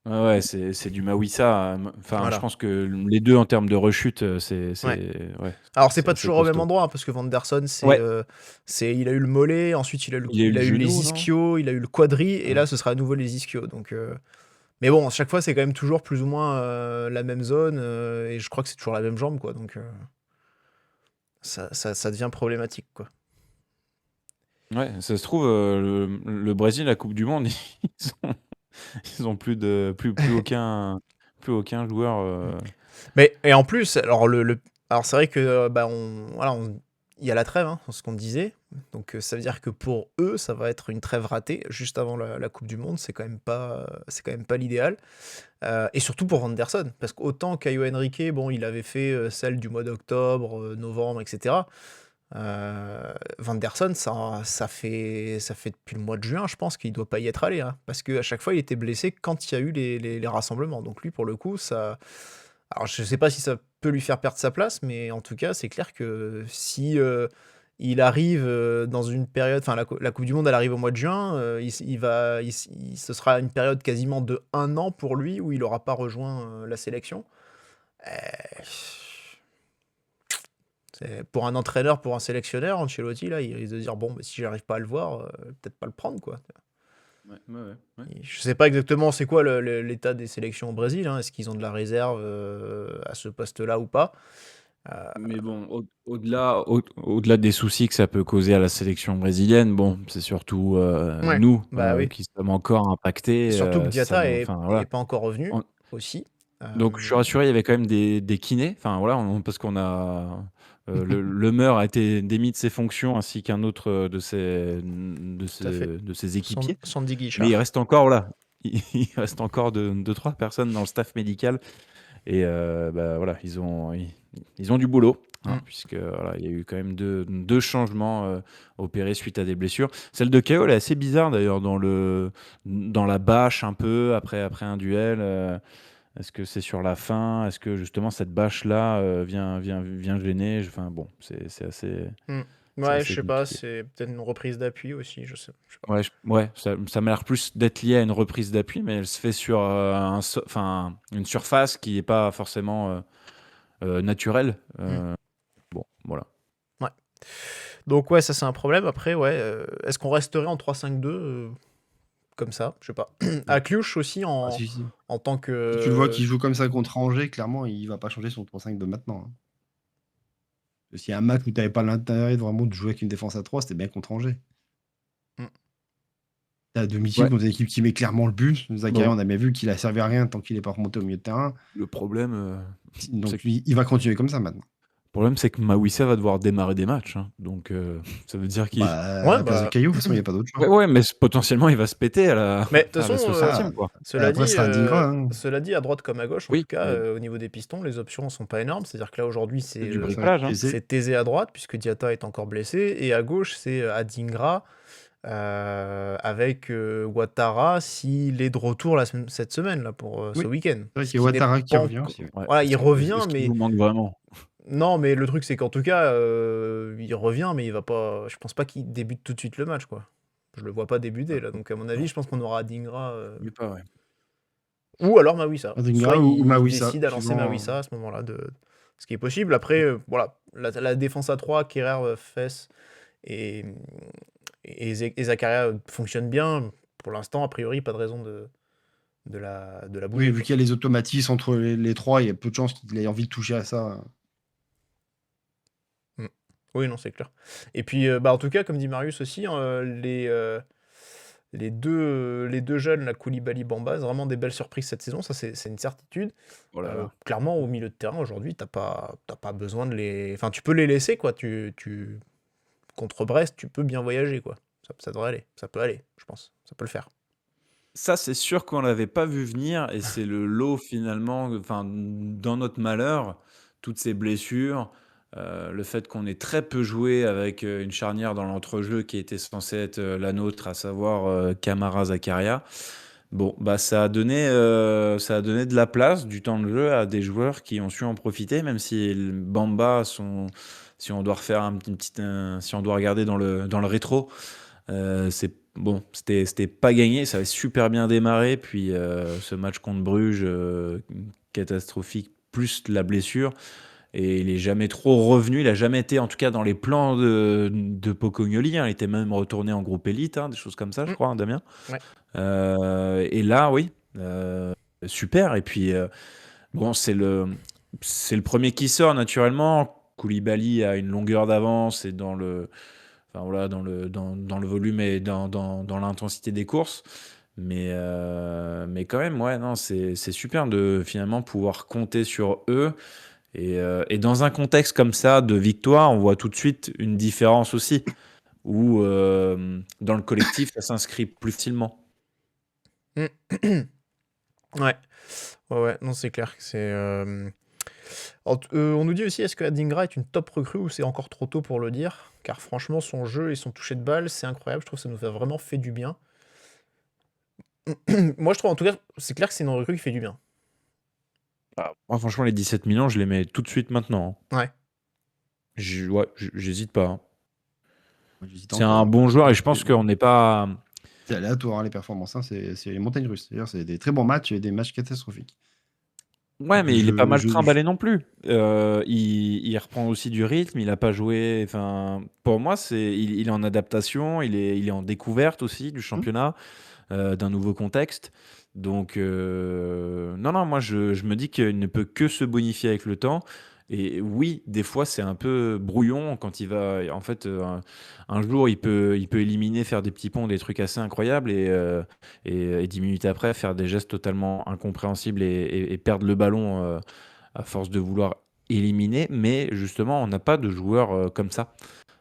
Ouais, c'est du Mawissa. Enfin, Voilà. je pense que les deux en termes de rechute, c'est. Ouais, alors c'est pas assez toujours au même costaud. endroit, hein, parce que Vanderson, il a eu le mollet, ensuite il a eu genou, les non ischios, il a eu le quadri, et là ce sera à nouveau les ischios. Donc, mais bon, à chaque fois c'est quand même toujours plus ou moins la même zone, et je crois que c'est toujours la même jambe, quoi. Donc ça devient problématique, quoi. Ouais, ça se trouve, le Brésil, la Coupe du Monde, Ils ont plus aucun joueur. Mais et en plus, alors c'est vrai que il y a la trêve, hein, c'est ce qu'on disait. Donc ça veut dire que pour eux, ça va être une trêve ratée juste avant la Coupe du Monde. C'est quand même pas l'idéal. Et surtout pour Vanderson, parce qu'autant Caio Henrique, bon, il avait fait celle du mois d'octobre, novembre, etc. Vanderson, ça fait depuis le mois de juin, je pense qu'il doit pas y être allé, hein, parce qu'à chaque fois, il était blessé quand il y a eu les rassemblements. Donc lui, pour le coup, ça. Alors je sais pas si ça peut lui faire perdre sa place, mais en tout cas, c'est clair que si il arrive dans une période, enfin la Coupe du Monde, elle arrive au mois de juin, ce sera une période quasiment de 1 an pour lui où il aura pas rejoint la sélection. Euh, pour un entraîneur, pour un sélectionneur, Ancelotti, là, il risque de dire bon, bah, si j'arrive pas à le voir, peut-être pas le prendre, quoi. Ouais. Je sais pas exactement c'est quoi l'état des sélections au Brésil, hein. Est-ce qu'ils ont de la réserve à ce poste-là ou pas? Mais bon, au-delà des soucis que ça peut causer à la sélection brésilienne, bon, c'est surtout Ouais, nous bah oui. qui sommes encore impactés. Surtout que Ça Diatta nous- est, enfin, est voilà. pas encore revenu On- aussi. Donc je suis rassuré, il y avait quand même des kinés. Enfin voilà, parce qu'on a le Meur a été démis de ses fonctions ainsi qu'un autre Tout à fait. de ses équipiers. Sandy Mais il Guichard. reste encore voilà, il reste encore deux, trois personnes dans le staff médical et bah, voilà, ils ont du boulot. Hein, puisque voilà, il y a eu quand même deux changements opérés suite à des blessures. Celle de KO, elle est assez bizarre d'ailleurs dans la bâche un peu après un duel. Est-ce que c'est sur la fin? Est-ce que justement cette bâche-là vient gêner? Enfin bon, c'est assez, c'est Ouais, je assez sais pas, compliqué. c'est peut-être une reprise d'appui aussi, je sais pas. Ouais, ça m'a l'air plus d'être lié à une reprise d'appui, mais elle se fait sur une surface qui n'est pas forcément naturelle. Bon, voilà. Ouais. Donc ouais, ça c'est un problème. Après, ouais, est-ce qu'on resterait en 3-5-2 comme ça? Je sais pas. À Cluj aussi Ah, si. en tant Si tu le vois que. qui joue comme ça contre Angers, clairement, il va pas changer son 3-5 de maintenant. Hein. Parce qu'il y a un match où tu n'avais pas l'intérêt vraiment de jouer avec une défense à 3, c'était bien contre Angers. Mm. T'as à domicile Ouais. contre une équipe qui met clairement le but. Zakaria, Bon. on a bien vu qu'il a servi à rien tant qu'il n'est pas remonté au milieu de terrain. Le problème, Donc c'est il va continuer comme ça maintenant. que Mawissa va devoir démarrer des matchs. Hein. Donc ça veut dire qu'il. Ouais, À la place de bah. Caillou, de toute façon, il n'y a pas d'autre choix. Ouais, mais potentiellement il va se péter à la, Mais de toute à la façon, 60e, quoi. cela Après, dit, ce sera Dingra. Hein. à droite comme à gauche, en Oui, tout cas, mais au niveau des pistons, les options sont pas énormes. C'est-à-dire que là, aujourd'hui, c'est c'est du bricolage. Hein. c'est Thésée à droite, puisque Diatta est encore blessé, et à gauche, c'est Adingra, avec Ouattara, s'il est de retour cette semaine, là, pour ce Oui. week-end. C'est vrai Ce qu'il y a qui n'est Ouattara qui pas revient enco- aussi. Ouais. Ouais. Voilà, il revient, Est-ce qu'il mais vous manque vraiment? non, mais le truc, c'est qu'en tout cas, il revient, mais il va pas. Je pense pas qu'il débute tout de suite le match, quoi. Je le vois pas débuter, là. Donc, à mon avis, je pense qu'on aura Adingra. Oui, pas, ouais. Ou alors Mawissa. Adingra Soit ou il Mawissa, décide à lancer suivant- Mawissa à ce moment-là, ce qui est possible. Après, voilà, la défense à 3, Kerrer, Fess et Zakaria fonctionne bien. Pour l'instant, a priori, pas de raison de la Oui, bouger. vu qu'il y a les automatismes entre les trois, il y a peu de chances qu'il ait envie de toucher à ça. Oui, non, c'est clair. Et puis, en tout cas, comme dit Marius aussi, les deux jeunes, la Koulibaly, Bamba, c'est vraiment des belles surprises cette saison, ça c'est une certitude. Oh là là. Clairement, au milieu de terrain, aujourd'hui, t'as pas besoin de les. Enfin, tu peux les laisser, quoi. Contre Brest, tu peux bien voyager, quoi. Ça devrait aller. Ça peut aller, je pense. Ça peut le faire. Ça, c'est sûr qu'on l'avait pas vu venir et c'est le lot finalement, enfin, dans notre malheur, toutes ces blessures, le fait qu'on ait très peu joué avec une charnière dans l'entrejeu qui était censée être la nôtre, à savoir Camara Zakaria. Bon, bah ça a donné de la place, du temps de jeu à des joueurs qui ont su en profiter, même si Bamba, si on doit refaire si on doit regarder dans le rétro, c'est bon, c'était pas gagné, ça avait super bien démarré, puis ce match contre Bruges catastrophique, plus la blessure, et il est jamais trop revenu, il a jamais été en tout cas dans les plans de Pocognoli, hein, il était même retourné en groupe élite, hein, des choses comme ça, je crois, hein, Damien. Ouais. Et là, oui, super, et puis bon, c'est le premier qui sort naturellement. Koulibaly a une longueur d'avance et enfin voilà, dans le volume et dans l'intensité des courses. Mais quand même, ouais, non, c'est super de finalement pouvoir compter sur eux. Et dans un contexte comme ça de victoire, on voit tout de suite une différence aussi, où dans le collectif, ça s'inscrit plus facilement. Ouais. Ouais, non, c'est clair que c'est. On nous dit aussi, est-ce que Adingra est une top recrue ou c'est encore trop tôt pour le dire? Car franchement, son jeu et son toucher de balle, c'est incroyable. Je trouve que ça nous a vraiment fait du bien. Moi, je trouve en tout cas, c'est clair que c'est une recrue qui fait du bien. Moi, franchement, les 17 millions, je les mets tout de suite maintenant. Ouais. Ouais, j'hésite pas. Moi, j'hésite C'est encore. un bon joueur et je pense qu'on n'est pas. C'est aléatoire, les performances. Hein, c'est les montagnes russes. D'ailleurs, c'est des très bons matchs et des matchs catastrophiques. Ouais, Donc, mais il est pas mal je- trimballé non plus. Il reprend aussi du rythme, il a pas joué. Enfin, pour moi, il est en adaptation, il est en découverte aussi du championnat, d'un nouveau contexte. Donc, non, moi, je me dis qu'il ne peut que se bonifier avec le temps. Et oui, des fois, c'est un peu brouillon quand il va. En fait, un jour, il peut éliminer, faire des petits ponts, des trucs assez incroyables, et 10 minutes après, faire des gestes totalement incompréhensibles et perdre le ballon à force de vouloir éliminer. Mais justement, on n'a pas de joueur comme ça.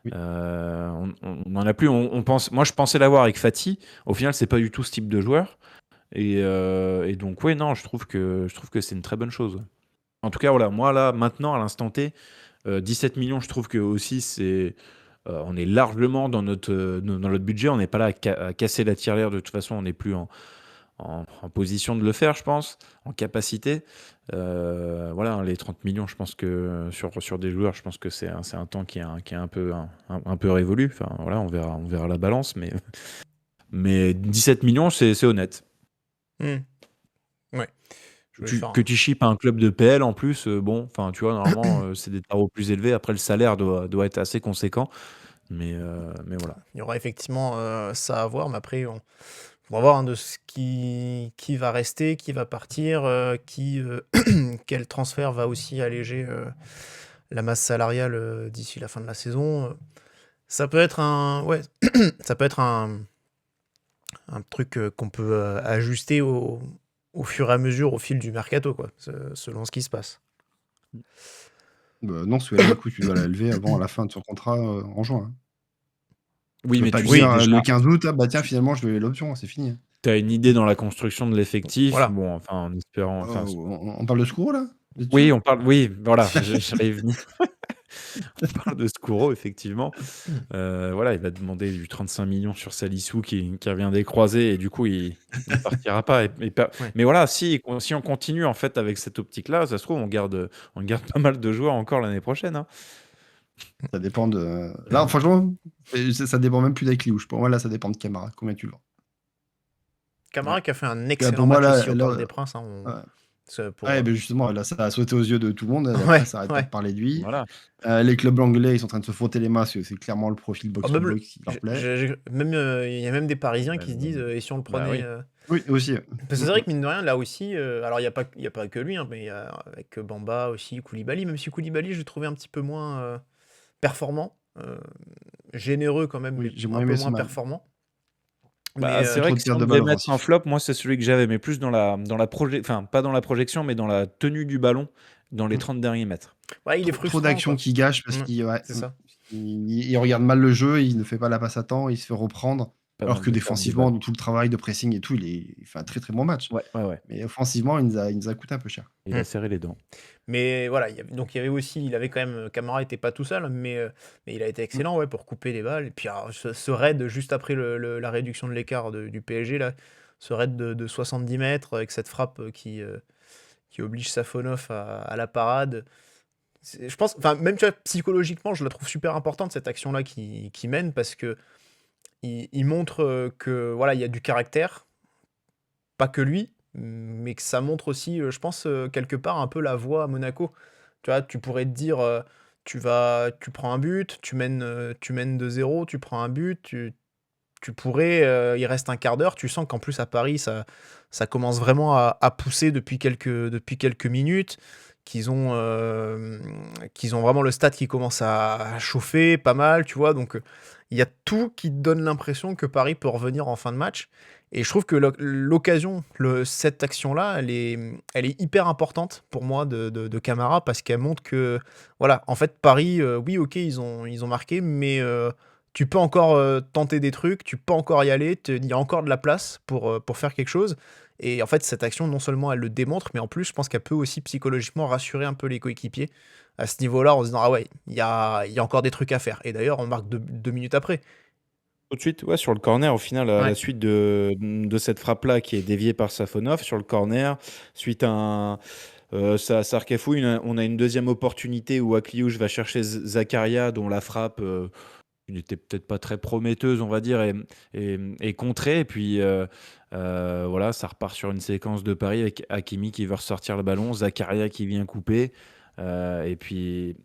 Oui. On n'en a plus. Moi, je pensais l'avoir avec Fati. Au final, c'est pas du tout ce type de joueur. Et donc, ouais, non, je trouve que c'est une très bonne chose. En tout cas, voilà, moi, là, maintenant, à l'instant T, 17 millions, je trouve que aussi, on est largement dans notre budget. On n'est pas là à casser la tirelire. De toute façon, on n'est plus en position de le faire, je pense, en capacité. Voilà, les 30 millions, je pense que sur des joueurs, je pense que c'est un temps qui est un peu révolu. Enfin, voilà, on verra la balance, mais 17 millions, c'est honnête. Ouais. Je voulais faire Que tu shippes à un club de PL en plus, bon, enfin, tu vois, normalement, c'est des tarots plus élevés. Après, le salaire doit être assez conséquent. Mais voilà. Il y aura effectivement ça à voir, mais après, on va voir de ce qui va rester, qui va partir, quel transfert va aussi alléger la masse salariale d'ici la fin de la saison. Ça peut être ça peut être un truc qu'on peut ajuster au fur et à mesure, au fil du mercato, quoi, selon ce qui se passe. Non, celui-là, du coup, tu dois la lever avant la fin de son contrat en juin. Hein. Oui, Tu peux mais pas tu dire sais déjà, le 15 août, ah, bah tiens, finalement, je vais l'option, c'est fini. Hein. tu as une idée dans la construction de l'effectif. Voilà. Bon, enfin, en espérant. Enfin, On parle de Scuro, là Vous êtes oui, sûr on parle. Oui, voilà, j'allais y venir. On parle de Scuro, effectivement. Voilà, il va demander du 35 millions sur Salissou qui revient des croisés et du coup, il partira pas. Ouais. Mais voilà, si on continue en fait avec cette optique-là, ça se trouve, on garde pas mal de joueurs encore l'année prochaine. Hein. Ça dépend de. Là, franchement, ça dépend même plus d'Aikliouche. Pour moi, là, ça dépend de Camara. Combien tu le vends Camara qui a fait un excellent pour moi, match là- aussi au là- Parc des Princes. Hein, pour- Ouais, ben justement, là, ça a sauté aux yeux de tout le monde. Après, Ouais, ça arrête ouais. pas de parler de lui. Voilà. Les clubs anglais, ils sont en train de se frotter les mains parce que c'est clairement le profil Ah, même box-to-box qui leur plaît. il y a même des Parisiens qui se disent, et si on le Bah prenait oui. Oui, aussi. Parce que c'est vrai que mine de rien, là aussi, alors il n'y a pas que lui, hein, mais il y a avec Bamba aussi, Koulibaly, même si Koulibaly, je l'ai trouvé un petit peu moins performant, généreux quand même, Oui, mais j'ai un moins peu aimé ce moins match. performant. Bah, Mais c'est vrai trop que de si on pertes de devait balles mettre un offensives. flop, moi, c'est celui que j'avais, mais plus dans la enfin, pas dans la projection, mais dans la tenue du ballon dans les 30 derniers mètres. ouais, il est Trop frustrant. d'actions Quoi. qui gâchent parce Mm, qu'il c'est ça. il regarde mal le jeu, il ne fait pas la passe à temps, il se fait reprendre. Pas Alors mal que de pertes de défensivement, balles. dans tout le travail de pressing et tout, il fait un très très bon match. Ouais. Mais offensivement, il nous a coûté un peu cher. Il a serré les dents. Mais voilà, donc il y avait aussi, il avait quand même, Camara était pas tout seul, mais il a été excellent, ouais, pour couper les balles. Et puis alors, ce raid juste après la réduction de l'écart du PSG là, ce raid de 70 mètres avec cette frappe qui oblige Safonov à la parade. Je pense, enfin même tu vois, psychologiquement, je la trouve super importante cette action là qui mène parce que il montre que voilà, il y a du caractère, pas que lui, mais que ça montre aussi, je pense, quelque part un peu la voie à Monaco. Tu vois, tu pourrais te dire, tu prends un but, tu mènes 2-0, tu prends un but, tu pourrais, il reste un quart d'heure, tu sens qu'en plus à Paris, ça commence vraiment à pousser depuis quelques minutes, qu'ils ont vraiment le stade qui commence à chauffer pas mal, tu vois, donc il y a tout qui te donne l'impression que Paris peut revenir en fin de match. Et je trouve que l'occasion, cette action-là, elle est hyper importante pour moi de Camara parce qu'elle montre que, voilà, en fait, Paris, oui, ok, ils ont marqué, mais tu peux encore tenter des trucs, tu peux encore y aller, il y a encore de la place pour faire quelque chose. Et en fait, cette action, non seulement elle le démontre, mais en plus, je pense qu'elle peut aussi psychologiquement rassurer un peu les coéquipiers à ce niveau-là en se disant, ah ouais, il y a encore des trucs à faire. Et d'ailleurs, on marque 2 minutes après. Tout de suite, ouais, sur le corner, au final, à Ouais. la suite de cette frappe-là qui est déviée par Safonov, sur le corner, suite à ça recafouille, on a une deuxième opportunité où Akliouche va chercher Zakaria, dont la frappe n'était peut-être pas très prometteuse, on va dire, et contrée. Et puis voilà, ça repart sur une séquence de Paris avec Hakimi qui veut ressortir le ballon, Zakaria qui vient couper. Et puis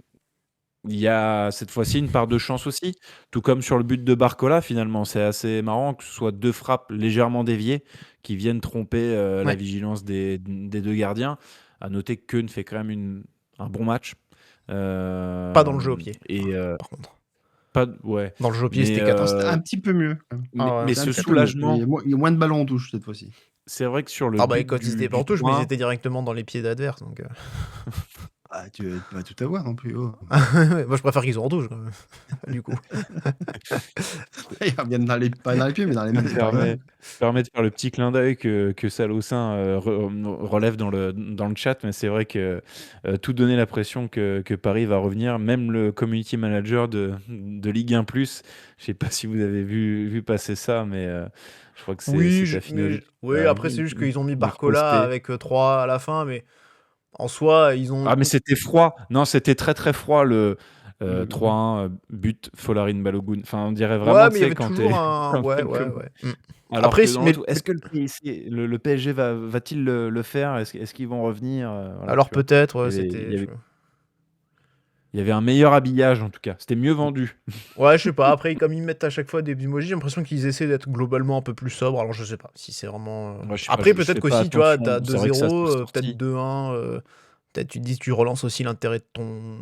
il y a cette fois-ci une part de chance aussi, tout comme sur le but de Barcola finalement. C'est assez marrant que ce soit deux frappes légèrement déviées qui viennent tromper la Ouais. vigilance des deux gardiens. À noter que Keun fait quand même un bon match. Pas dans le jeu au pied, Et par contre. ouais. Dans le jeu au pied, Mais, c'était C'était catastrophique. un petit peu mieux. Quand même. Ah ouais. mais C'était un ce petit peu mieux. soulagement, Il y a moins de ballons en touche cette fois-ci. c'est vrai que sur le Ah bah, but quand ils étaient pas en du touche, mais ils 3-1, étaient directement dans les pieds d'adverse. Donc, Ah, tu vas pas tout avoir non plus. Oh. ouais, moi, je préfère qu'ils soient en touche, quand même, du coup. Ils reviennent pas dans les pieds, mais dans les mains. c'est pas grave. permet de faire le petit clin d'œil que Salossin relève dans le chat, mais c'est vrai que tout donnait l'impression que Paris va revenir. Même le community manager de Ligue 1+, je sais pas si vous avez vu passer ça, mais je crois que Oui, c'est Affinoli qui oui, l'a après, c'est juste qu'ils ont mis l'a Barcola posté. avec 3 à la fin, mais en soi, ils ont. Ah, mais c'était froid. Non, c'était très très froid le Le- 3-1 but Folarin Balogun. Enfin, on dirait Ouais, vraiment, tu mais il y sais, avait quand toujours t'es un. quand Ouais, t'es ouais, comme- ouais. Alors Après, que dans mais. le est-ce que le PSG va-t-il le faire? Est-ce qu'ils vont revenir? Voilà, Alors tu vois. peut-être, ouais, Il y avait, il c'était. y avait- il y avait un meilleur habillage en tout cas. C'était mieux vendu. Ouais, je sais pas. Après, comme ils mettent à chaque fois des emojis, j'ai l'impression qu'ils essaient d'être globalement un peu plus sobres. Alors, je sais pas si c'est vraiment. Moi, je sais pas, Après, je peut-être fais pas qu'aussi, tu vois, attention. t'as C'est vrai que ça 2-0, se peut-être sortit. 2-1. Peut-être tu te dis, tu relances aussi l'intérêt de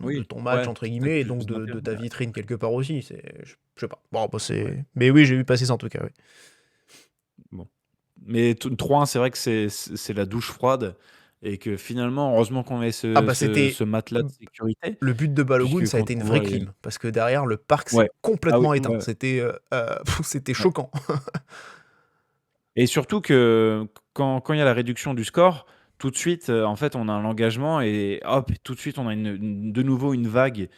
Oui, ton match, ouais, entre peut-être guillemets, et plus donc de d'intérêt. ta vitrine quelque part aussi. Je sais pas. Bon, bah, c'est. Mais oui, j'ai vu passer ça en tout cas, oui. Bon. Mais 3-1, c'est vrai que c'est la douche froide et que finalement, heureusement qu'on avait Ah, bah, c'était. ce matelas de sécurité, Le but de Balogun, puisque ça a quand été une on vraie voit clim. Parce que derrière, le parc s'est Ouais. Ah oui, complètement éteint. ouais. C'était Ouais. choquant. Et surtout que quand il y a la réduction du score, tout de suite, en fait, on a un engagement et hop, tout de suite, on a de nouveau une vague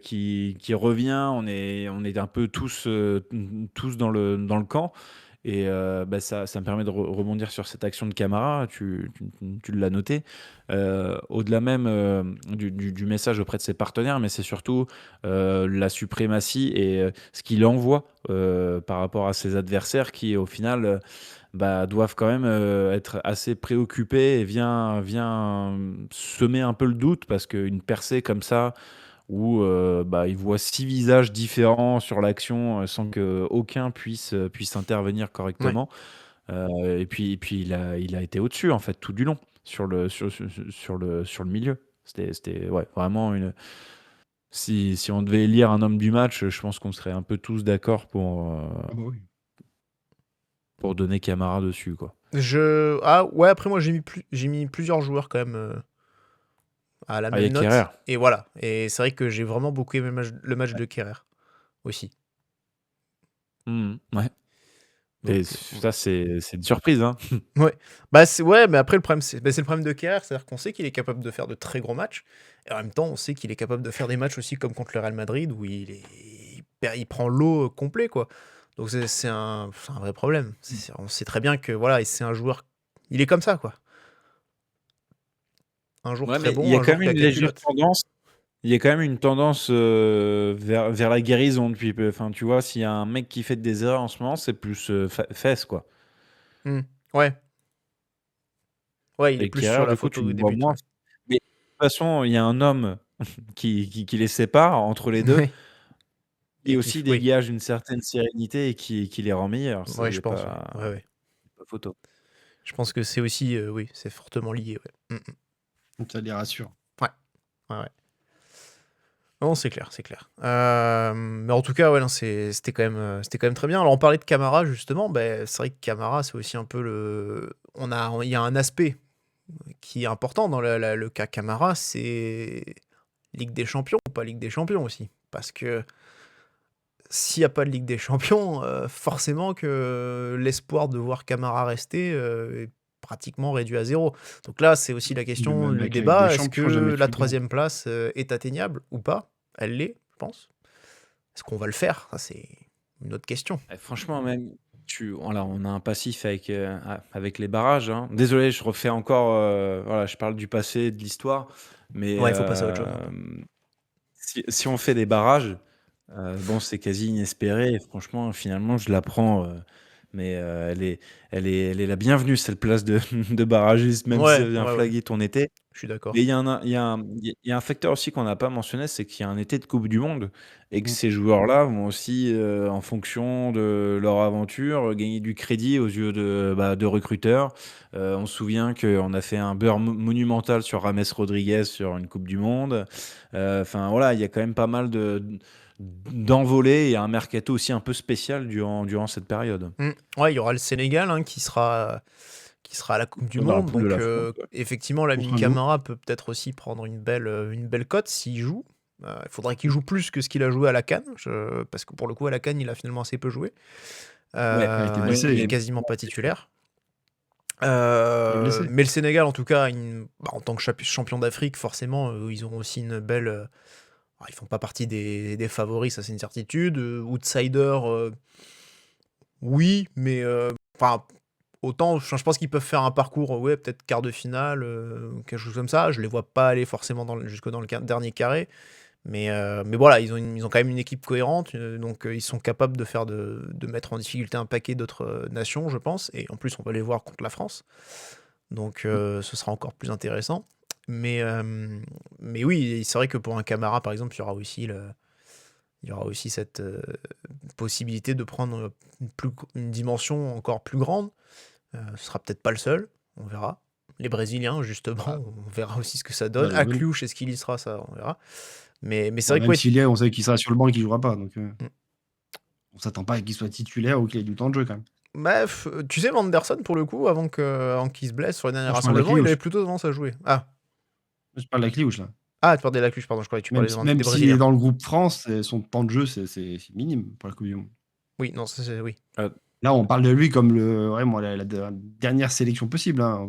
qui revient. On est un peu tous dans le camp. Et bah, ça me permet de rebondir sur cette action de Camara, tu l'as noté. Au-delà même du message auprès de ses partenaires, mais c'est surtout la suprématie et ce qu'il envoie par rapport à ses adversaires qui, au final, bah, doivent quand même être assez préoccupés et vient semer un peu le doute parce qu'une percée comme ça, où bah, il voit 6 visages différents sur l'action sans qu'aucun puisse intervenir Ouais. correctement. Et puis il a été au-dessus, en fait, tout du long, sur le milieu. C'était ouais, vraiment une. Si on devait élire un homme du match, je pense qu'on serait un peu tous d'accord Ah bah oui. pour donner Camara dessus, quoi. Ah ouais, après moi j'ai mis plusieurs joueurs quand même à la Ah, il y a même note. Kerrer. Et voilà. Et c'est vrai que j'ai vraiment beaucoup aimé le match de Kerrer aussi. Ouais. Donc, Et ça, c'est une surprise, hein. ouais. Bah ouais, mais après le problème c'est le problème de Kerrer, c'est-à-dire qu'on sait qu'il est capable de faire de très gros matchs, et en même temps on sait qu'il est capable de faire des matchs aussi comme contre le Real Madrid où il prend l'eau complet quoi. Donc c'est un vrai problème. On sait très bien que voilà, et c'est un joueur, il est comme ça quoi. Un jour Ouais, très mais bon, il y a un quand jour même une légère cacaculotte. tendance. Il y a quand même une tendance vers la guérison depuis peu. Enfin, tu vois, s'il y a un mec qui fait des erreurs en ce moment, c'est plus Fess, quoi. Ouais. Ouais, il est Et plus sur Kerrer, la du coup, photo tu le des vois buts, moins. ouais. Mais de toute façon, il y a un homme qui les sépare entre les deux, Ouais. et Et aussi oui. dégage une certaine sérénité et qui les rend meilleurs. Ça, Ouais, il n'y je a pense. pas, Ouais. Ouais. pas photo. Je pense que c'est aussi, oui, c'est fortement lié. Ouais. Ça les rassure. Ouais. Ouais. Non, c'est clair, c'est clair. Mais en tout cas, ouais, non, c'était quand même très bien. Alors, on parlait de Camara, justement. Ben, c'est vrai que Camara, c'est aussi un peu il y a un aspect qui est important dans le cas Camara, c'est Ligue des Champions ou pas Ligue des Champions aussi. Parce que s'il n'y a pas de Ligue des Champions, forcément que l'espoir de voir Camara rester est pratiquement réduit à zéro. Donc là, c'est aussi la question Même du avec la Ligue des débat. Est-ce Champions, que jamais la tu troisième place est atteignable ou pas? Elle l'est, je pense. Est-ce qu'on va le faire? Ça, c'est une autre question. Franchement, même, voilà, on a un passif avec les barrages, hein. Désolé, je refais encore, voilà, je parle du passé, de l'histoire, mais Ouais, il faut passer à autre chose un peu. si on fait des barrages, bon, c'est quasi inespéré. Et franchement, finalement, je la prends, mais elle est la bienvenue, cette place de, de barragiste, même si ça Ouais, vient ouais, ouais, flaguer ton été. je suis d'accord. Mais il y a un facteur aussi qu'on n'a pas mentionné, c'est qu'il y a un été de Coupe du Monde et que Mm. ces joueurs-là vont aussi, en fonction de leur aventure, gagner du crédit aux yeux de recruteurs. On se souvient qu'on a fait un beurre monumental sur Rames Rodriguez sur une Coupe du Monde. Enfin voilà, il y a quand même pas mal d'envolées et un mercato aussi un peu spécial durant cette période. Ouais, il y aura le Sénégal hein, qui sera à la Coupe du Dans la Monde. poule de Donc, la France, ouais. effectivement, l'ami Contre nous. Camara peut peut-être aussi prendre une belle cote s'il joue. Il faudrait qu'il joue plus que ce qu'il a joué à la CAN, parce que pour le coup, à la CAN, il a finalement assez peu joué. Ouais, il était blessé, Il est mais- quasiment pas titulaire. blessé. Mais le Sénégal, en tout cas, en tant que champion d'Afrique, forcément, ils ont aussi une belle. Alors, ils font pas partie des favoris, ça c'est une certitude. Outsider, oui, mais enfin, autant, je pense qu'ils peuvent faire un parcours, ouais, peut-être quart de finale, quelque chose comme ça. Je les vois pas aller forcément jusque dans le dernier carré. Mais voilà, ils ont quand même une équipe cohérente, donc ils sont capables de mettre en difficulté un paquet d'autres nations, je pense. Et en plus, on va les voir contre la France. Donc ce sera encore plus intéressant. Mais oui, c'est vrai que pour un Camara, par exemple, il y aura aussi cette possibilité de prendre une dimension encore plus grande. Ce sera peut-être pas le seul, on verra. Les Brésiliens, justement, on verra aussi ce que ça donne. Ouais, oui. Akliouche, est-ce qu'il y sera, ça, on verra. Mais c'est Bon, vrai que même ouais, s'il y est, on sait qu'il sera sur le banc et qu'il jouera pas. Donc, Mm. on s'attend pas à qu'il soit titulaire ou qu'il ait du temps de jeu quand même. bref, tu sais, Manderson, pour le coup, avant qu'il se blesse sur les derniers Non, je parle de rassemblements, il avait Akliouche. plutôt tendance à jouer. Ah, Je parle d'Akliouche là. tu parlais de Akliouche, pardon, je croyais que tu Même, parlais même des s'il est Brésiliens. dans le groupe France, son temps de jeu c'est minime pour la Coupe du Monde. Oui, non, ça c'est oui. Là, on parle de lui comme vraiment la dernière sélection possible, hein,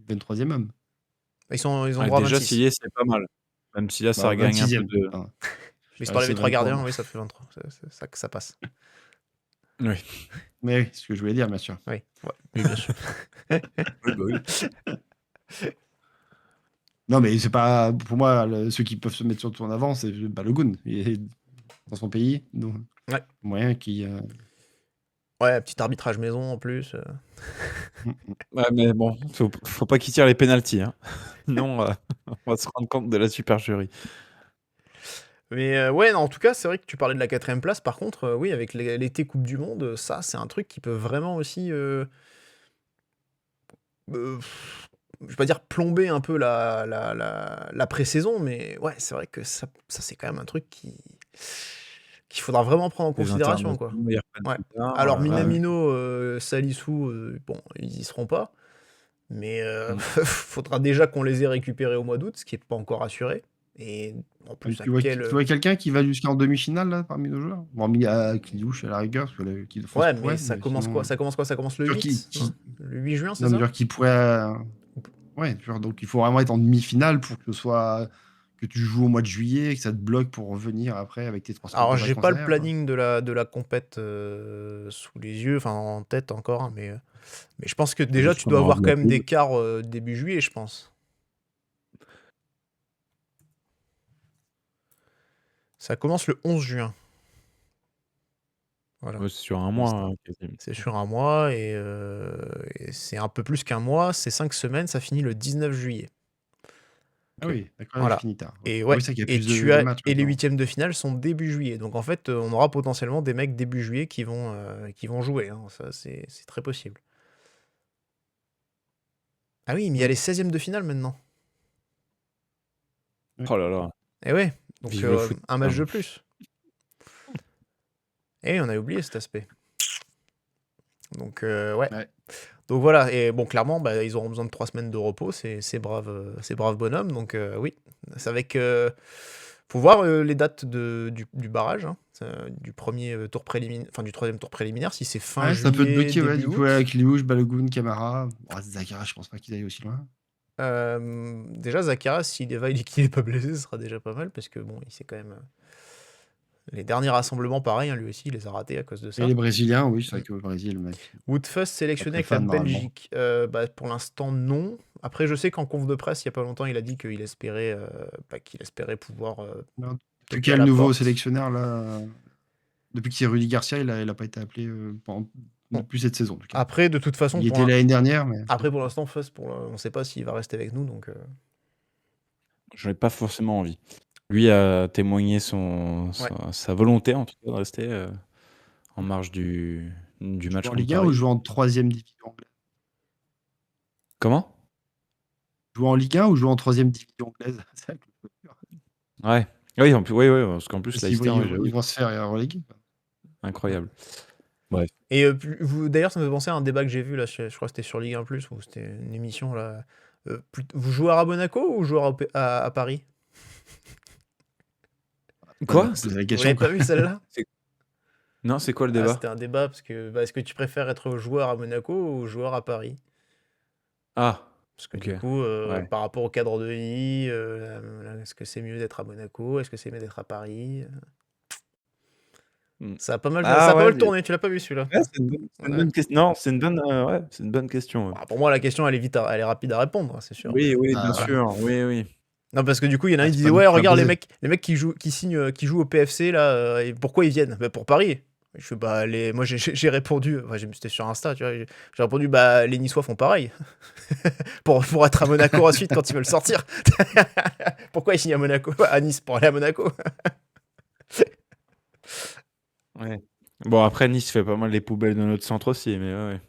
23e homme. Ils ont Ouais, droit à déjà, 26. s'il y est, c'est pas mal. Même si là, ça Bah, gagne un peu 26e. de. Pardon. Mais si tu les 3 23, gardiens, moi. oui, ça fait 23. Ça passe. Oui. Mais oui, c'est ce que je voulais dire, bien sûr. Oui, ouais, oui, bien sûr. Oui, bah oui. Non, mais c'est pas. Pour moi, ceux qui peuvent se mettre surtout en avant, c'est Balogun. Il est dans son pays. Donc, Ouais. moyen qui. Ouais, petit arbitrage maison en plus. Ouais, mais bon, faut pas qu'il tire les pénaltys, hein. Sinon, on va se rendre compte de la supercherie. Mais ouais, non, en tout cas, c'est vrai que tu parlais de la 4ème place. Par contre, oui, avec l'été Coupe du Monde, ça, c'est un truc qui peut vraiment aussi, je vais pas dire plomber un peu la pré-saison, mais ouais, c'est vrai que ça c'est quand même un truc qu'il faudra vraiment prendre en Les considération, quoi. internationaux, ils reprennent Ouais. plus tard, Alors ouais. Minamino, Salissou, bon, ils y seront pas, mais Mm. faudra déjà qu'on les ait récupérés au mois d'août, ce qui est pas encore assuré. Et en plus, Tu vois, quel... tu vois quelqu'un qui va jusqu'en demi-finale là, parmi nos joueurs? Bon, mis à Kliouche à la rigueur, parce que l'équipe de France Ouais, pourrait, mais ça commence sinon, quoi? Ça commence quoi? Ça commence le Sûr 8? qui- Le 8 juin, c'est Non, mais ça? genre qui pourrait. Ouais, genre, donc il faut vraiment être en demi-finale pour que ce soit. Que tu joues au mois de juillet, que ça te bloque pour revenir après avec tes 300 Alors, de j'ai vacances pas le derrière, quoi. planning de la compète sous les yeux, enfin en tête encore, hein, mais je pense que déjà Juste tu dois qu'on avoir aura quand même de la des quarts début juillet, je pense. Ça commence le 11 juin. Voilà. Ouais, c'est sur un mois, hein, quasiment. C'est sur un mois et c'est un peu plus qu'un mois, c'est 5 semaines, ça finit le 19 juillet. Ah oui, d'accord, Voilà. il finit tard. Et Ah ouais, oui, c'est qu'il y a et plus tu de as matchs et les maintenant. 8e de finale sont début juillet. Donc en fait, on aura potentiellement des mecs début juillet qui vont jouer, hein. Ça, c'est très possible. Ah oui, mais il y a les 16e de finale maintenant. Oh là là. Eh ouais, Donc Vive le foot. un match de Pardon. plus. Et on a oublié cet aspect. Donc ouais. Ouais. Donc voilà, et bon, clairement, bah, ils auront besoin de 3 semaines de repos, ces braves bonhommes. Donc oui, c'est avec... faut voir les dates du barrage, hein, du premier tour préliminaire, enfin du troisième tour préliminaire, si c'est fin Ouais, ça peut te juillet, bloquer, ouais, début du coup, août. avec Liouche, Balogun, Camara. Bon, Zakaria, je pense pas qu'il aille aussi loin. Déjà, Zakaria, s'il est pas blessé, ce sera déjà pas mal, parce que bon, il s'est quand même... les derniers rassemblements, pareil, hein, lui aussi, il les a ratés à cause de Et ça. les Brésiliens, oui, c'est vrai que le Brésil, le mec. Woodfuss sélectionné Pas avec très la fan, normalement. Belgique. Bah, pour l'instant, non. Après, je sais qu'en conf de presse, il y a pas longtemps, il a dit qu'il espérait, qu'il espérait pouvoir Non, toquer depuis qu'il y à a la le nouveau porte. sélectionneur, là, depuis que c'est Rudy Garcia, il a pas été appelé Bon. depuis cette saison, en tout cas. Après, de toute façon, Il était l'année dernière, mais après, pour l'instant, Fuss, on ne sait pas s'il va rester avec nous. Donc, J'en ai pas forcément envie. Lui a témoigné sa volonté, en tout cas, de rester en marge du match en contre Ligue 1 ou Paris. jouer en 3e division anglaise? Comment? Jouer en Ligue 1 ou jouer en 3e division anglaise? C'est ça que je veux dire. Ouais. Oui, oui, parce qu'en plus, Parce Leicester, qu'ils ouais, vont, j'avoue, ils vont se faire reléguer. incroyable. et d'ailleurs, ça me fait penser à un débat que j'ai vu là, je crois que c'était sur Ligue 1 Plus, ou c'était une émission là. Vous joueur à Monaco ou joueur à Paris? Quoi? Poser la Vous question, l'avez quoi. pas vu celle-là? Non, c'est quoi le Ah, débat? c'était un débat parce que est-ce que tu préfères être joueur à Monaco ou joueur à Paris? Ah, Parce que ok. du coup, Ouais. par rapport au cadre de vie, est-ce que c'est mieux d'être à Monaco? Est-ce que c'est mieux d'être à Paris? Ça a pas mal, Ah ouais, tourné, tu l'as pas vu celui-là? Ouais, c'est une bonne question. Non, c'est une bonne question. Ouais. Bah, pour moi, la question, elle est rapide à répondre, c'est sûr. Oui, bien Ah, sûr. Oui. Non, parce que du coup, il y en a un qui c'est disait pas ouais, nous qui regarde l'a les mecs qui jouent au PFC là, et pourquoi ils viennent? Bah, pour Paris. Je fais moi j'ai répondu, c'était sur Insta, tu vois, j'ai répondu bah les Niçois font pareil pour être à Monaco ensuite quand ils veulent sortir. Pourquoi ils signent à Monaco, à Nice pour aller à Monaco? Ouais. Bon, après, Nice fait pas mal les poubelles de notre centre aussi, mais ouais.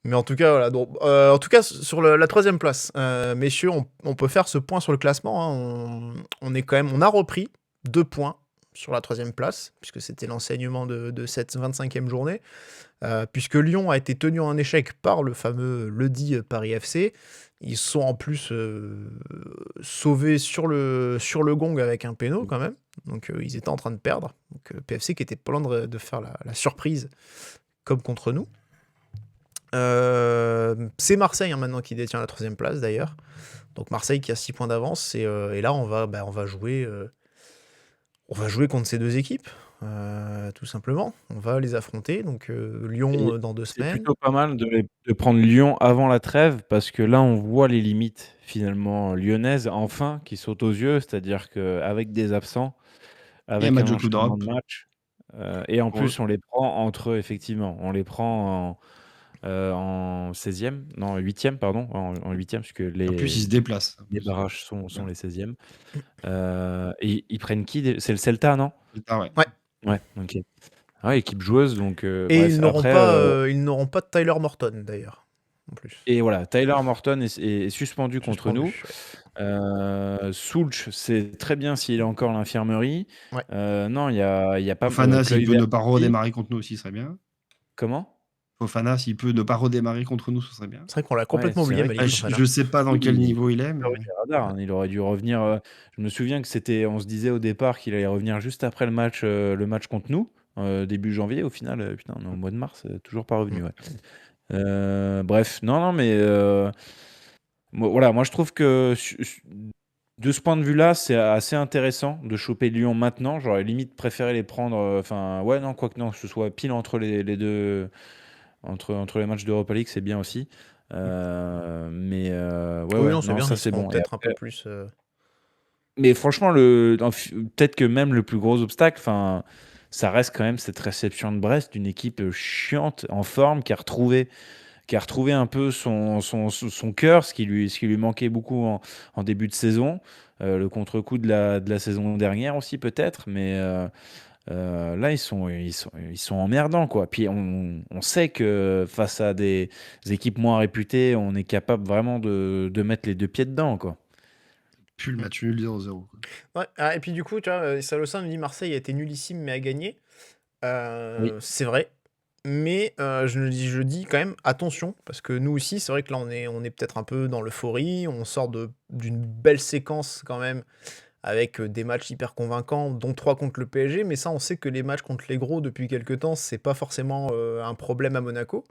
Mais en tout cas, voilà. Donc, en tout cas, sur la 3e place, messieurs, on peut faire ce point sur le classement, hein. On a repris 2 points sur la 3e place, puisque c'était l'enseignement de cette 25e journée, puisque Lyon a été tenu en échec par le fameux Ledit Paris FC. Ils sont en plus sauvés sur le gong avec un péno quand même. Donc ils étaient en train de perdre. Donc PFC qui était pas loin de faire la surprise, comme contre nous. C'est Marseille, hein, maintenant, qui détient la 3e place d'ailleurs. Donc Marseille qui a 6 points d'avance. Et là, on va jouer contre ces 2 équipes, tout simplement. On va les affronter. Donc Lyon dans 2 C'est semaines. plutôt pas mal de prendre Lyon avant la trêve, parce que là, on voit les limites, finalement, lyonnaises, enfin, qui sautent aux yeux. C'est-à-dire qu'avec des absents, avec un match un de Coupe enchaînement d'Europe. de matchs, et en Pour plus, on les prend entre eux, effectivement. On les prend en 16e, non, 8e, pardon, en 8e, parce que En plus, ils se déplacent. les barrages sont les 16e. Et ils prennent qui? C'est le Celta, non? Ouais. Ouais, ok. Ouais, équipe joueuse, donc Et bref, ils n'auront après, ils n'auront pas de Tyler Morton d'ailleurs, en plus. et voilà, Tyler Morton est suspendu contre nous. Suspendu. Soulch, c'est très bien s'il est encore à l'infirmerie. Ouais. Non, il y a pas Fofana, s'il peut Kluivert ne pas aussi. redémarrer contre nous aussi, ce serait bien. Comment? Fofana, s'il peut ne pas redémarrer contre nous, ce serait bien. C'est vrai qu'on l'a complètement Ouais, c'est oublié, vrai Malik Je Fofana. je sais pas dans Oui, quel il- niveau il est, mais Il aurait du radar, hein. Il aurait dû revenir. Je me souviens que on se disait au départ qu'il allait revenir juste après le match contre nous, début janvier. Au final, putain, on est au mois de mars, toujours pas revenu. Ouais. Bref, non, mais moi je trouve que de ce point de vue-là, c'est assez intéressant de choper Lyon maintenant. J'aurais limite préféré les prendre. Enfin, ouais, non, quoique non, que ce soit pile entre les deux, entre les matchs d'Europa League, c'est bien aussi. Mais ouais, Oui, ouais, non, c'est non, bien, ça ils c'est seront bon. Et peut-être un peu après- plus. Mais franchement, peut-être que même le plus gros obstacle, enfin, ça reste quand même cette réception de Brest d'une équipe chiante, en forme, qui a retrouvé un peu son cœur, ce qui lui manquait beaucoup en début de saison. Le contre-coup de la saison dernière aussi, peut-être. Mais là, ils sont emmerdants, quoi. Puis on sait que face à des équipes moins réputées, on est capable vraiment de mettre les 2 pieds dedans, quoi. pue le match nul 0-0. Ouais. Ah, et puis du coup, tu vois, Salosin nous dit Marseille a été nullissime mais a gagné. Oui. C'est vrai. Mais je dis quand même attention, parce que nous aussi, c'est vrai que là, on est peut-être un peu dans l'euphorie. On sort d'une belle séquence quand même, avec des matchs hyper convaincants, dont 3 contre le PSG. Mais ça, on sait que les matchs contre les gros depuis quelques temps, c'est pas forcément un problème à Monaco.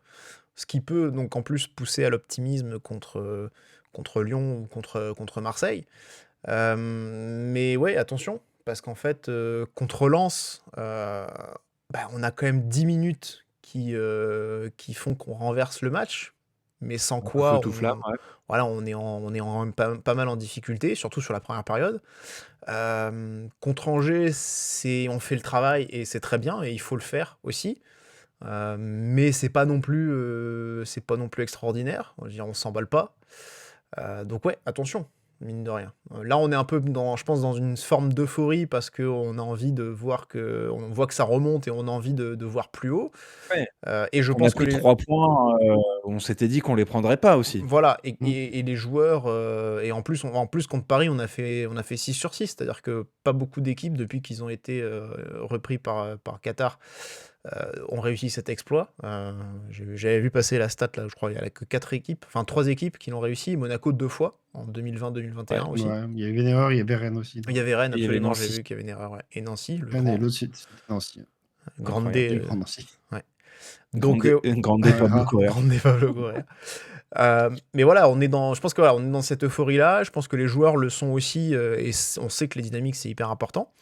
Ce qui peut donc en plus pousser à l'optimisme contre Lyon ou contre Marseille. Mais ouais, attention, parce qu'en fait, contre Lens, on a quand même 10 minutes qui font qu'on renverse le match, mais sans Un peu quoi feu tout flamme, ouais. voilà, on est pas mal en difficulté, surtout sur la première période. Contre Angers, on fait le travail et c'est très bien et il faut le faire aussi. Mais c'est pas non plus extraordinaire. Je veux dire, on s'emballe pas. Donc ouais, attention, mine de rien. Là, on est un peu je pense, dans une forme d'euphorie parce qu'on a envie de voir on voit que ça remonte et on a envie de voir plus haut. Ouais. Et je On a pense que pris 3 points, on s'était dit qu'on les prendrait pas aussi. voilà, Mm. et les joueurs, et en plus contre Paris, on a fait 6 sur 6, c'est-à-dire que pas beaucoup d'équipes, depuis qu'ils ont été repris par Qatar, ont réussi cet exploit. J'avais vu passer la stat, là, je crois, il y a que 4 équipes, enfin 3 équipes qui l'ont réussi, Monaco 2 fois, en 2020-2021 aussi. Ouais, il y avait une erreur, il y avait Rennes aussi. Il y avait Rennes, Et il y avait absolument, j'ai Nancy. vu qu'il y avait une erreur, ouais. Et Nancy, le Rennes et grand, l'autre, c'était Nancy. grande Incroyable, D, le grand Nancy. donc, Grande Ouais, Pablo ah. Correa. grande D Pablo Correa. Mais voilà, je pense que voilà, on est dans cette euphorie-là. Je pense que les joueurs le sont aussi, et on sait que les dynamiques, c'est hyper important.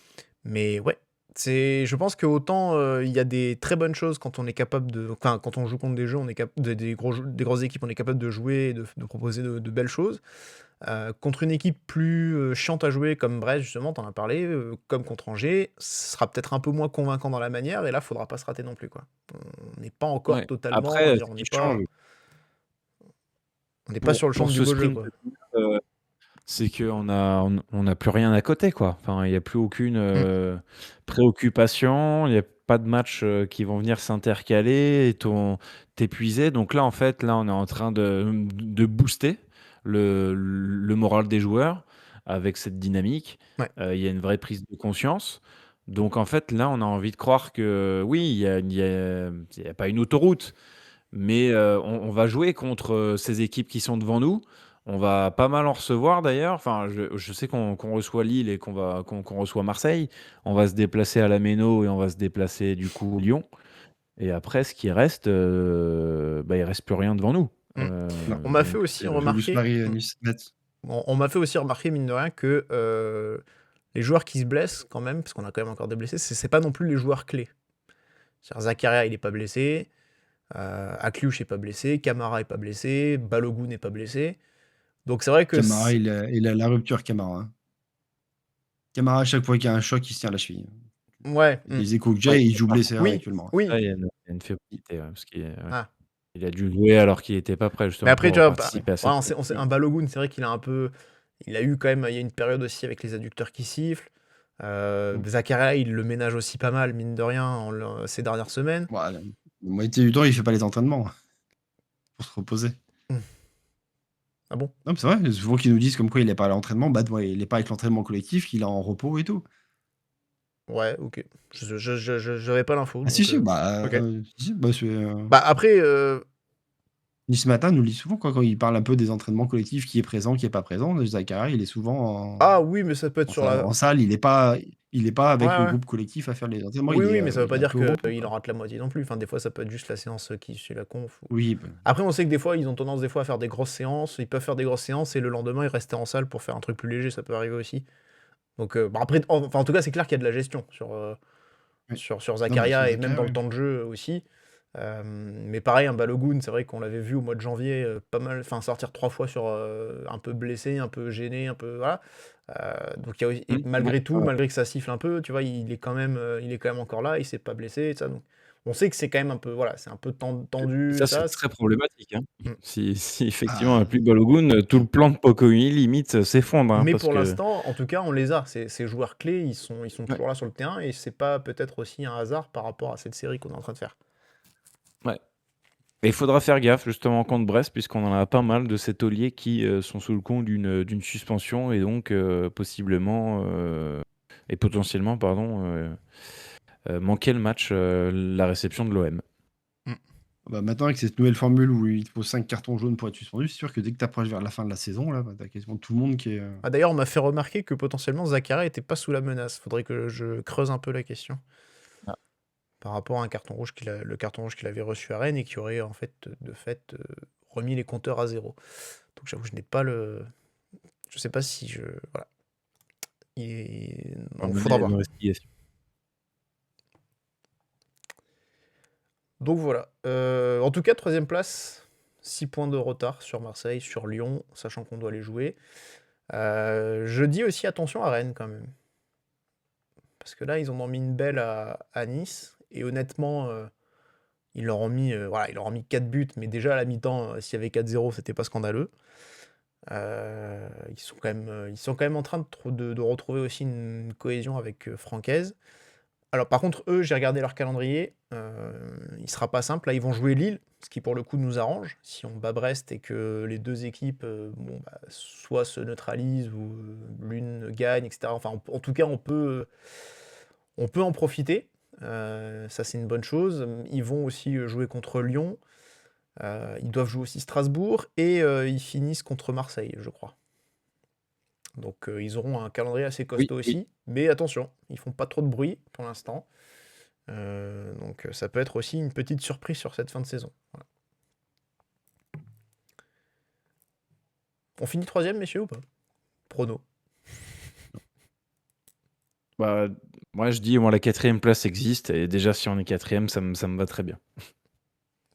Mais ouais, je pense que autant il y a des très bonnes choses quand on est capable enfin, quand on joue contre des jeux, des grosses équipes, on est capable de jouer et de proposer de belles choses. Contre une équipe plus chiante à jouer comme Brest, justement, t'en as parlé, comme contre Angers, ce sera peut-être un peu moins convaincant dans la manière, et là, faudra pas se rater non plus, quoi. On n'est pas encore Ouais. totalement, Après, on ce n'est qui pas, change on n'est pas sur le champ pour du ce beau jeu, sprint quoi. de minutes, c'est qu'on a plus rien à côté, quoi. Enfin, il y a plus aucune préoccupation, il y a pas de matchs qui vont venir s'intercaler et tu épuisé. Donc là, en fait, on est en train de booster le moral des joueurs avec cette dynamique. Ouais. Il y a une vraie prise de conscience. Donc en fait, là, on a envie de croire que oui, il y a pas une autoroute, mais on va jouer contre ces équipes qui sont devant nous. On va pas mal en recevoir d'ailleurs. Enfin, je sais qu'on reçoit Lille et qu'on reçoit Marseille. On va se déplacer à la Méno et on va se déplacer du coup Lyon. Et après, ce qui reste, il reste plus rien devant nous. On m'a fait Donc, aussi Toulouse, remarquer, Paris, Nice, Metz. on m'a fait aussi remarquer, mine de rien, que les joueurs qui se blessent quand même, parce qu'on a quand même encore des blessés, c'est pas non plus les joueurs clés. C'est-à-dire Zakaria, il est pas blessé, Akliouche est pas blessé, Camara est pas blessé, Balogun n'est pas blessé. Donc c'est vrai que Camara, il a la rupture, Camara. Hein. Camara, à chaque fois qu'il y a un choc, il se tient la cheville. ouais. Les échos que j'ai, Ouais, il joue blessé Oui, actuellement. oui. là, il y a une fébrilité, parce qu'il Ah. il a dû jouer alors qu'il était pas prêt Mais justement après, pour tu vois, participer à ouais, on cette sait, un Balogun, c'est vrai qu'il a eu quand même, il y a une période aussi avec les adducteurs qui sifflent. Zakaria, il le ménage aussi pas mal, mine de rien, ces dernières semaines. Voilà. La moitié du temps, il fait pas les entraînements pour se reposer. Ah bon? Non, mais c'est vrai, souvent qu'ils nous disent comme quoi il est pas à l'entraînement, il est pas avec l'entraînement collectif, qu'il est en repos et tout. Ouais, ok. J'avais pas l'info. Ah si, donc, si, bah, ok. si, Bah après, Nice Matin nous le dit souvent quand il parle un peu des entraînements collectifs, qui est présent, qui est pas présent. Zakaria, il est souvent ah oui, mais ça peut être sur la. en salle, il est pas avec Ouais, le ouais. groupe collectif à faire les entraînements. Oui, il est, oui, mais ça veut il pas est un dire peu au repos, qu'il quoi. en rate la moitié non plus. Enfin, des fois, ça peut être juste la séance qui suit la conf. Oui, bah, Après, on sait que des fois, ils ont tendance des fois à faire des grosses séances. Ils peuvent faire des grosses séances et le lendemain, ils rester en salle pour faire un truc plus léger. Ça peut arriver aussi. Donc, après, en tout cas, c'est clair qu'il y a de la gestion sur oui. sur Non, mais Zakaria sur et même Zakaria, dans le oui. temps de jeu aussi. Mais pareil, un Balogun, c'est vrai qu'on l'avait vu au mois de janvier, pas mal, enfin sortir 3 fois sur un peu blessé, un peu gêné, un peu voilà. Donc il y a aussi, et malgré tout, ouais. malgré que ça siffle un peu, tu vois, il est quand même encore là, il s'est pas blessé, et ça. Donc on sait que c'est quand même un peu, voilà, c'est un peu tendu, Ça, ça. c'est très problématique, hein. Mm. Si effectivement il n'y Ah, a plus de Balogun, tout le plan de Pocoyomi limite s'effondre, hein, Mais parce pour que l'instant, en tout cas, on les a. Ces joueurs clés, ils sont ouais. toujours là sur le terrain, et c'est pas peut-être aussi un hasard par rapport à cette série qu'on est en train de faire. Ouais. Et il faudra faire gaffe justement contre Brest, puisqu'on en a pas mal de ces tauliers qui sont sous le coup d'une suspension et donc potentiellement, manquer le match, la réception de l'OM. Bah, maintenant, avec cette nouvelle formule où il te faut 5 cartons jaunes pour être suspendu, c'est sûr que dès que tu approches vers la fin de la saison, là, bah, tu as quasiment tout le monde qui est. Ah, d'ailleurs, on m'a fait remarquer que potentiellement Zakaria était pas sous la menace. Faudrait que je creuse un peu la question. Ah. Par rapport à le carton rouge qu'il avait reçu à Rennes et qui aurait en fait remis les compteurs à zéro. Donc j'avoue, je n'ai pas le. Je sais pas si je. Voilà. Donc, faudra voir. Donc voilà. En tout cas, 3ème place, 6 points de retard sur Marseille, sur Lyon, sachant qu'on doit les jouer. Je dis aussi attention à Rennes quand même. Parce que là, ils en ont mis une belle à Nice. Et honnêtement, ils leur ont mis 4 buts. Mais déjà à la mi-temps, s'il y avait 4-0, c'était pas scandaleux. Ils sont quand même en train de retrouver aussi une cohésion avec Francaise. Alors par contre, eux, j'ai regardé leur calendrier, il sera pas simple. Là, ils vont jouer Lille, ce qui pour le coup nous arrange. Si on bat Brest et que les deux équipes soit se neutralisent ou l'une gagne, etc. Enfin, en tout cas, on peut en profiter. Ça, c'est une bonne chose. Ils vont aussi jouer contre Lyon. Ils doivent jouer aussi Strasbourg et ils finissent contre Marseille, je crois. Donc ils auront un calendrier assez costaud aussi. Mais attention, ils font pas trop de bruit pour l'instant. Donc ça peut être aussi une petite surprise sur cette fin de saison. Voilà. On finit 3ème, messieurs, ou pas? Prono. Bah, moi je dis, la 4ème place existe, et déjà si on est 4ème, ça me va très bien.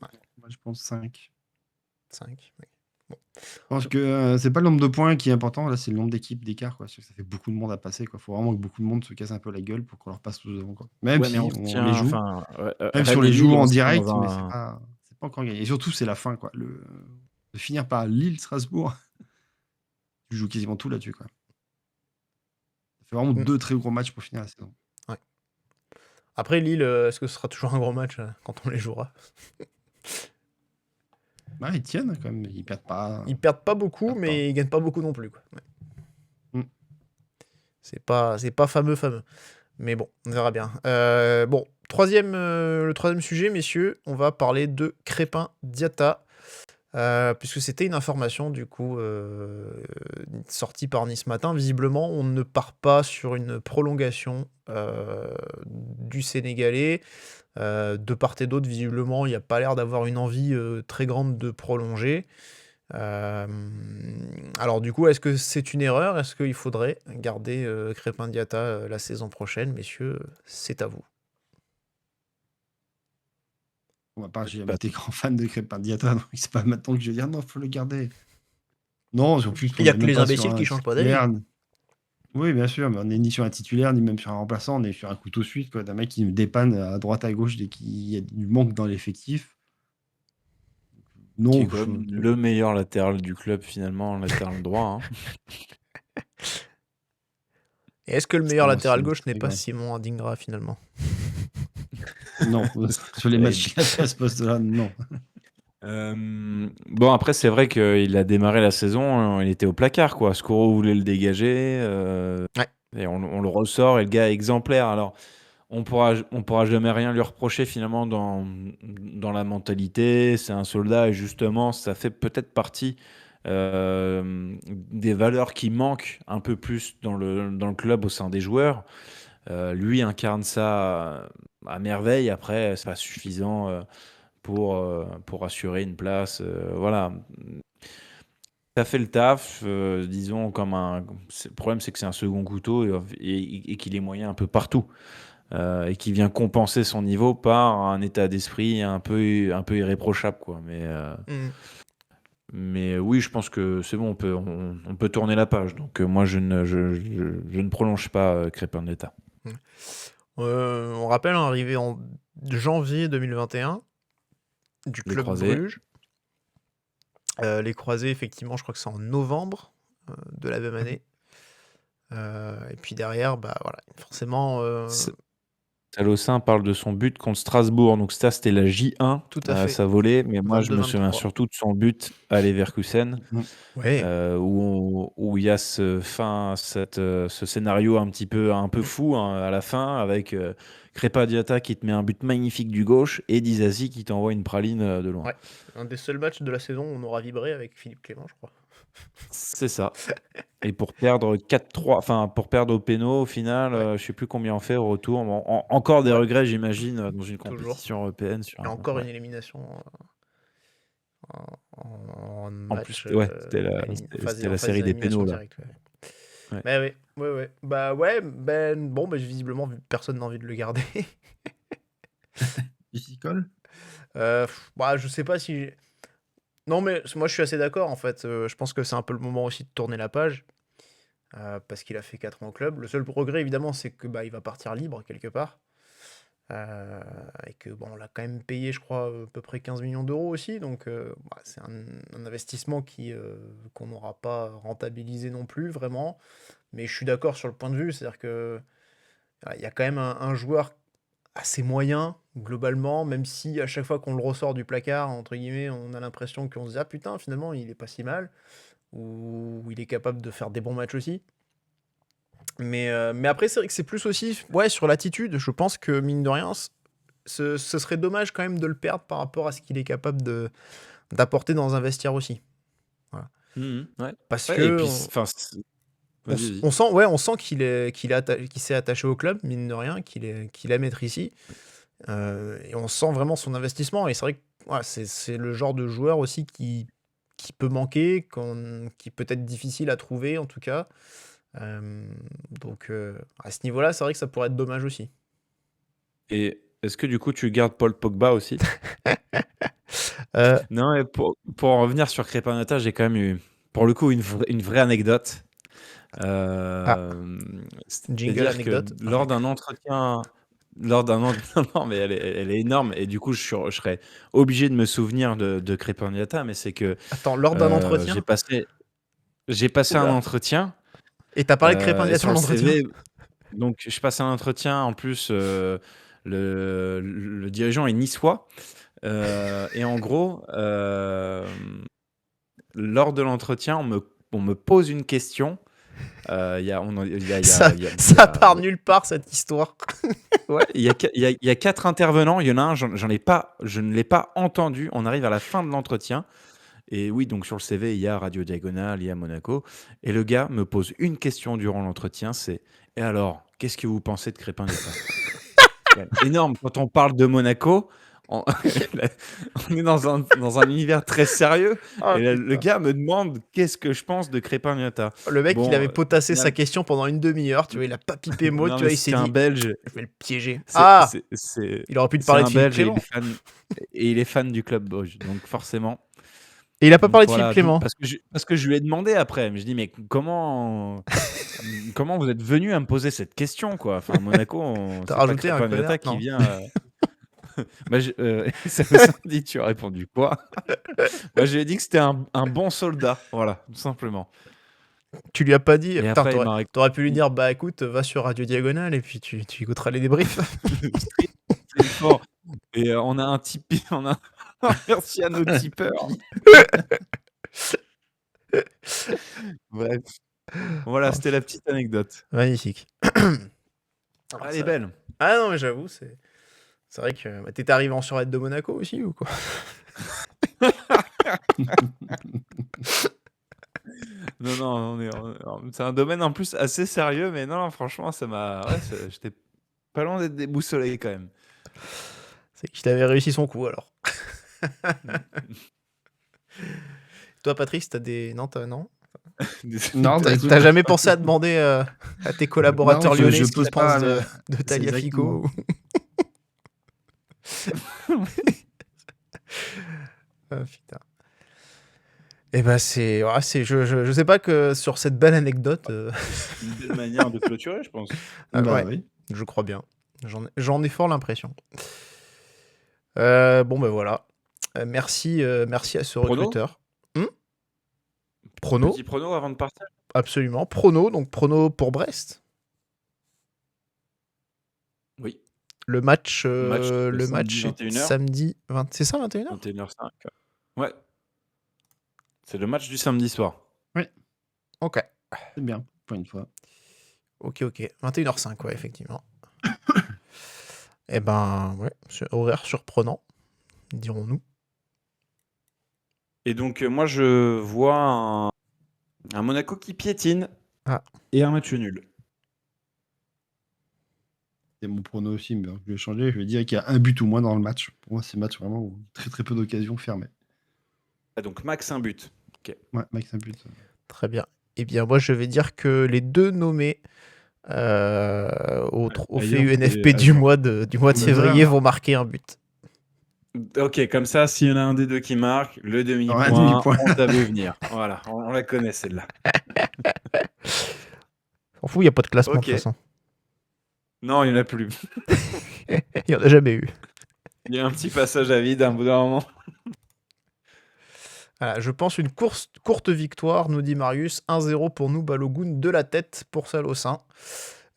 Moi, je pense 5. 5, oui. Bon. Je pense que c'est pas le nombre de points qui est important, là, c'est le nombre d'équipes d'écart, quoi. Parce que ça fait beaucoup de monde à passer, quoi. Faut vraiment que beaucoup de monde se casse un peu la gueule pour qu'on leur passe tous devant, quoi. Même Ouais, si mais on on tient, les joue, enfin, même si on Rennes et les Lille, joue en on se tient direct, dans mais un- c'est pas encore gagné. Et surtout, c'est la fin, quoi. De finir par Lille-Strasbourg, tu joues quasiment tout là-dessus, quoi. Ça fait vraiment 2 très gros matchs pour finir la saison. Ouais. Après, Lille, est-ce que ce sera toujours un gros match quand on les jouera? Bah, ils tiennent quand même, ils perdent pas. Ils perdent pas beaucoup, Perdent mais ils gagnent pas beaucoup non plus, quoi. Ouais. Mm. C'est pas fameux. Mais bon, on verra bien. Bon, le troisième sujet, messieurs, on va parler de Crépin Diatta. Puisque c'était une information du coup sortie par Nice Matin. Visiblement, on ne part pas sur une prolongation du Sénégalais. De part et d'autre, visiblement, il n'y a pas l'air d'avoir une envie très grande de prolonger. Alors du coup, est-ce que c'est une erreur? Est-ce qu'il faudrait garder Crépin Diatta la saison prochaine? Messieurs, c'est à vous. J'ai jamais été grand fan de Crépin Diatta, donc c'est pas maintenant que je vais dire non, faut le garder. Non, en plus, Il n'y a que les imbéciles qui changent pas d'avis. Oui, bien sûr, mais on n'est ni sur un titulaire, ni même sur un remplaçant, on est sur un couteau suisse, quoi, d'un mec qui me dépanne à droite, à gauche dès qu'il y a du manque dans l'effectif. Qui Non, est quand même le meilleur latéral du club finalement, latéral droit. Hein. Et est-ce que le meilleur latéral gauche n'est pas Simon Adingra finalement? Non, sur les matchs qu'il a fait à ce poste-là, non. Bon, après, c'est vrai qu'il a démarré la saison, il était au placard, quoi. Skoro voulait le dégager, et on le ressort, et le gars est exemplaire. Alors, on pourra jamais rien lui reprocher finalement dans la mentalité. C'est un soldat, et justement, ça fait peut-être partie des valeurs qui manquent un peu plus dans le club au sein des joueurs. Lui incarne ça à merveille. Après, c'est pas suffisant pour assurer une place. Voilà. Ça fait le taf, disons, le problème, c'est que c'est un second couteau et qu'il est moyen un peu partout. Et qui vient compenser son niveau par un état d'esprit un peu irréprochable, quoi. Mais oui, je pense que c'est bon, on peut tourner la page. Donc moi, je ne prolonge pas Crépin Diatta. On rappelle, arrivé en janvier 2021 du club Bruges. Les Croisés, effectivement, je crois que c'est en novembre de la même année. Et puis derrière, bah voilà, forcément. Talossin parle de son but contre Strasbourg. Donc ça, c'était la J1 Tout à fait. sa volée. Mais moi, je me souviens 22-23. surtout de son but à Leverkusen, Ouais. où il y a ce scénario un peu fou à la fin, avec Crépin Diatta qui te met un but magnifique du gauche et Disasi qui t'envoie une praline de loin. Ouais. Un des seuls matchs de la saison où on aura vibré avec Philippe Clément, je crois. C'est ça. Et pour perdre 4-3, enfin pour perdre au péno au final, Ouais. je sais plus combien on fait au retour. Encore des Ouais. regrets, j'imagine, dans une Toujours. compétition européenne. Et encore Ouais. une élimination en En match. plus, c'était la série des pénaux là. Directe, Ouais. Mais oui, ouais. Bah ouais, bon, visiblement personne n'a envie de le garder. Il s'y colle. Je sais pas si. Non, mais moi je suis assez d'accord en fait. Je pense que c'est un peu le moment aussi de tourner la page. Parce qu'il a fait 4 ans au club. Le seul regret évidemment, c'est que il va partir libre quelque part. Et que on l'a quand même payé, je crois, à peu près 15 millions d'euros aussi. Donc c'est un investissement qu'on n'aura pas rentabilisé non plus vraiment. Mais je suis d'accord sur le point de vue, c'est-à-dire que il y a quand même un joueur assez moyen globalement, même si à chaque fois qu'on le ressort du placard, entre guillemets, on a l'impression qu'on se dit ah putain, finalement il est pas si mal, ou il est capable de faire des bons matchs aussi. Mais après, c'est vrai que c'est plus aussi sur l'attitude. Je pense que mine de rien, ce serait dommage quand même de le perdre par rapport à ce qu'il est capable d'apporter dans un vestiaire aussi. Voilà. Ouais. Parce Ouais, que et puis, on vas-y. sent qu'il s'est attaché au club, mine de rien, qu'il aime être ici. Et on sent vraiment son investissement. Et c'est vrai que c'est le genre de joueur aussi qui peut manquer, qui peut être difficile à trouver en tout cas. Donc à ce niveau-là, c'est vrai que ça pourrait être dommage aussi. Et est-ce que du coup tu gardes Paul Pogba aussi? Non, et pour en revenir sur Crépin Diatta, j'ai quand même eu, pour le coup, une vraie anecdote. Jingle C'est-à-dire que anecdote. lors d'un entretien, non, mais elle est énorme, et du coup je serais obligé de me souvenir de Crépin Diatta, mais c'est que Attends, lors d'un entretien j'ai passé un Oula. entretien, Et t'as parlé de Crépin et Diatta sur dans le l'entretien CV, donc je passe un entretien, en plus le dirigeant est niçois, et en gros, lors de l'entretien, on me pose une question. Il y a, on en- il y a- il y a- Ça, il y a- il y ça a- part nulle part cette histoire. Ouais, il y a 4 intervenants. Il y en a un, je ne l'ai pas entendu. On arrive à la fin de l'entretien. Et oui, donc sur le CV, il y a Radio Diagonale, il y a Monaco. Et le gars me pose une question durant l'entretien, c'est: et alors, qu'est-ce que vous pensez de Crépin Diatta? Ouais, énorme, quand on parle de Monaco, on, on est dans un univers très sérieux. Ah, Et là, le putain. gars me demande qu'est-ce que je pense de Crépin Diatta. Le mec, il avait Au potassé sa final, question pendant une demi-heure, tu vois, il a pas pipé mot, non, tu mais vois, il s'est c'est un dit, Belge. je vais le piéger. C'est Il aurait pu te c'est parler de un Philippe Belge, et Clément. il est fan du club Brugge, donc forcément. Et il a pas Donc parlé de Philippe voilà, Clément. parce que je lui ai demandé après, mais je dis: mais comment vous êtes venu à me poser cette question, quoi? Enfin, Monaco, T'as c'est pas rajouté un Crépin Diatta connard, qui non? vient. Ça me dit, tu as répondu quoi? Moi, je lui ai dit que c'était un bon soldat, voilà, tout simplement. Tu lui as pas dit, Et putain, après, il m'a t'aurais pu lui dire, bah écoute, va sur Radio Diagonale et puis tu écouteras les débriefs. c'est fort. Et on a un Tipeee, on a merci à nos tipeurs. Bref, voilà, c'était la petite anecdote. Magnifique. Elle est belle. Ah non, mais j'avoue, c'est vrai que t'étais arrivé en survêt de Monaco aussi ou quoi? Non, c'est un domaine en plus assez sérieux, mais non, franchement, j'étais pas loin d'être déboussolé quand même. C'est qu'il avait réussi son coup alors. Toi, Patrice, t'as des. Non, Non, t'as jamais pensé à demander à tes collaborateurs Non, je lyonnais ce pose qu'ils pas pensent le- de c'est Talia exactement. Fico? Ah, putain. Eh ben je sais pas que sur cette belle anecdote, Une belle manière de clôturer, je pense. ouais, Oui. je crois bien. J'en ai fort l'impression. Bon ben voilà. Merci à ce Prono recruteur. Prono, Petit prono avant de partir. absolument. Prono, donc prono pour Brest. Oui. Le match, le match samedi, est 21h. samedi 20 c'est ça 21h? 21h05. Ouais. C'est le match du samedi soir. OK. C'est bien, pour une fois. OK. 21h05, ouais, effectivement. Eh ben, ouais, c'est horaire surprenant, dirons-nous. Et donc, moi, je vois un Monaco qui piétine et un match nul. C'est mon prono aussi, mais je vais changer. Je vais dire qu'il y a un but ou moins dans le match. Pour moi, c'est match vraiment où très très peu d'occasions fermées. Ah, donc, max un but. Ok. Ouais, max un but. Très bien. Eh bien, moi, je vais dire que les deux nommés au trophée Ailleurs, UNFP c'est- du mois de février vont marquer un but. Ok, comme ça, s'il y en a un des deux qui marque, le demi-point, Un demi-point. on t'a vu venir. Voilà, on la connaît celle-là. S'en fout, il n'y a pas de classement de Ok. toute façon. Non, il n'y en a plus. Il n'y en a jamais eu. Il y a un petit passage à vide à un bout d'un moment. Voilà, je pense une courte victoire, nous dit Marius. 1-0 pour nous, Balogun de la tête pour Salossin.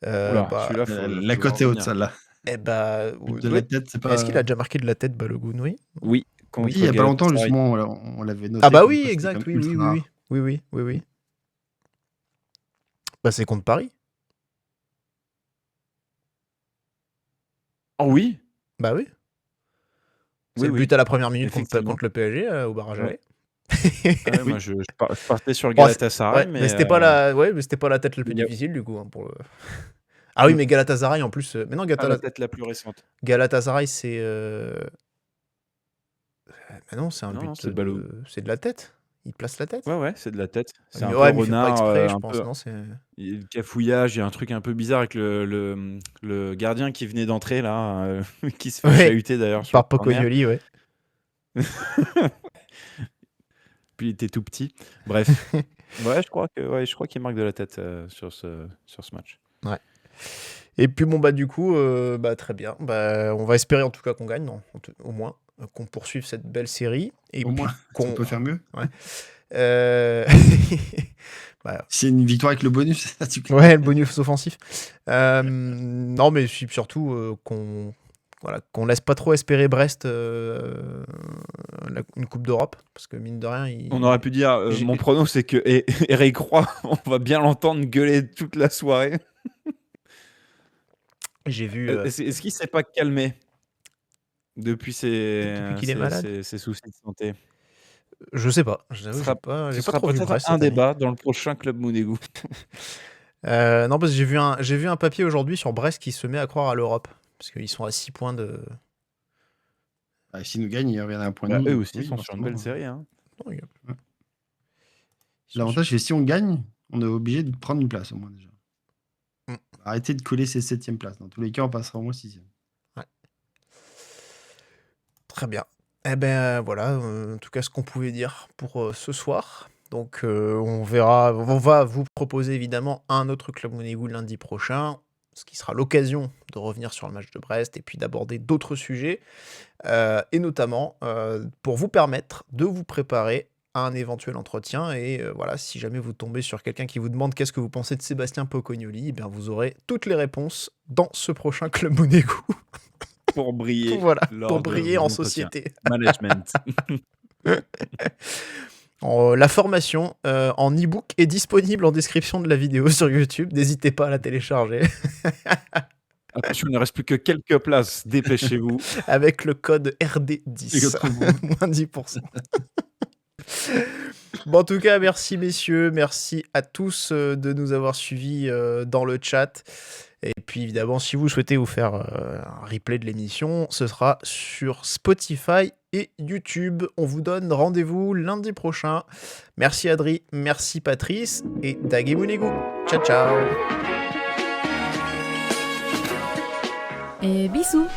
Oula, celui-là, La faut cote est voir haute, venir. celle-là. Eh bah, De la tête, c'est pas. est-ce qu'il a déjà marqué de la tête, Balogun? Oui. Oui, Oui, contre il y a pas longtemps, Galatasaray. justement, on l'avait noté. Ah bah comme oui, quoi c'était exact, quand même oui. ultra rare. Oui. Bah c'est contre Paris. Oh oui. Bah oui. C'est Oui, le oui. but à la première minute contre Effectivement. le PSG au barrage Ouais. aller. Ah ouais, moi, je partais sur le Bon, Galatasaray, ouais, mais c'était pas la tête la plus il y a- difficile du coup pour le. Ah oui, mais Galatasaray en plus. Mais non, pas la tête la plus récente. Galatasaray c'est. Mais non, c'est un Non, but. non, c'est Balogun. C'est de la tête. Il place la tête. Ouais, c'est de la tête. C'est un Mais peu ouais, mais il fait pas renard, exprès, je un pense. peu. Non, c'est. Il y a le cafouillage, il y a un truc un peu bizarre avec le gardien qui venait d'entrer là, qui se fait Ouais. chahuter d'ailleurs sur Par le corner. Pocognoli, ouais. Puis il était tout petit. Bref. je crois qu'il marque de la tête sur ce match. Et puis bon bah du coup, très bien. Bah, on va espérer en tout cas qu'on gagne, non, au moins, qu'on poursuive cette belle série. Et Au puis moins, on peut faire mieux. C'est une victoire avec le bonus, ça tu Ouais, le bonus offensif. Non, mais surtout qu'on laisse pas trop espérer Brest une Coupe d'Europe, parce que mine de rien, On aurait pu dire, mon prono c'est que Eric Roy, on va bien l'entendre gueuler toute la soirée. j'ai vu. Est-ce qu'il s'est pas calmé depuis qu'il est malade ses soucis de santé? Je sais pas. J'avoue, j'ai pas Ce sera trop vu peut-être Brest un cette année. débat dans le prochain Club Mounegou. Non, parce que j'ai vu un papier aujourd'hui sur Brest qui se met à croire à l'Europe, parce qu'ils sont à 6 points de. S'ils nous gagnent, ils reviennent à un point de Eux nous. aussi, ils sont sur une belle série. Hein. Non, il y a- L'avantage, c'est que si on gagne, on est obligé de prendre une place au moins déjà. Arrêtez de coller ces 7e places. Dans tous les cas, on passera au moins 6e. Très bien. Eh ben voilà, en tout cas ce qu'on pouvait dire pour ce soir. Donc on verra, on va vous proposer évidemment un autre Club Mounegou lundi prochain, ce qui sera l'occasion de revenir sur le match de Brest et puis d'aborder d'autres sujets, et notamment pour vous permettre de vous préparer à un éventuel entretien. Et voilà, si jamais vous tombez sur quelqu'un qui vous demande qu'est-ce que vous pensez de Sébastien Pocognoli, eh bien vous aurez toutes les réponses dans ce prochain Club Mounegou. Pour briller. Voilà, lors pour de briller en l'entretien. société. Management. La formation en e-book est disponible en description de la vidéo sur YouTube. N'hésitez pas à la télécharger Attention, il ne reste plus que quelques places. Dépêchez-vous. avec le code RD10. Moins 10%. Bon, en tout cas, merci messieurs, merci à tous de nous avoir suivis dans le chat. Et puis évidemment, si vous souhaitez vous faire un replay de l'émission, ce sera sur Spotify et YouTube. On vous donne rendez-vous lundi prochain. Merci Adri, merci Patrice et Dagé Mounegou. Ciao ciao. Et bisous.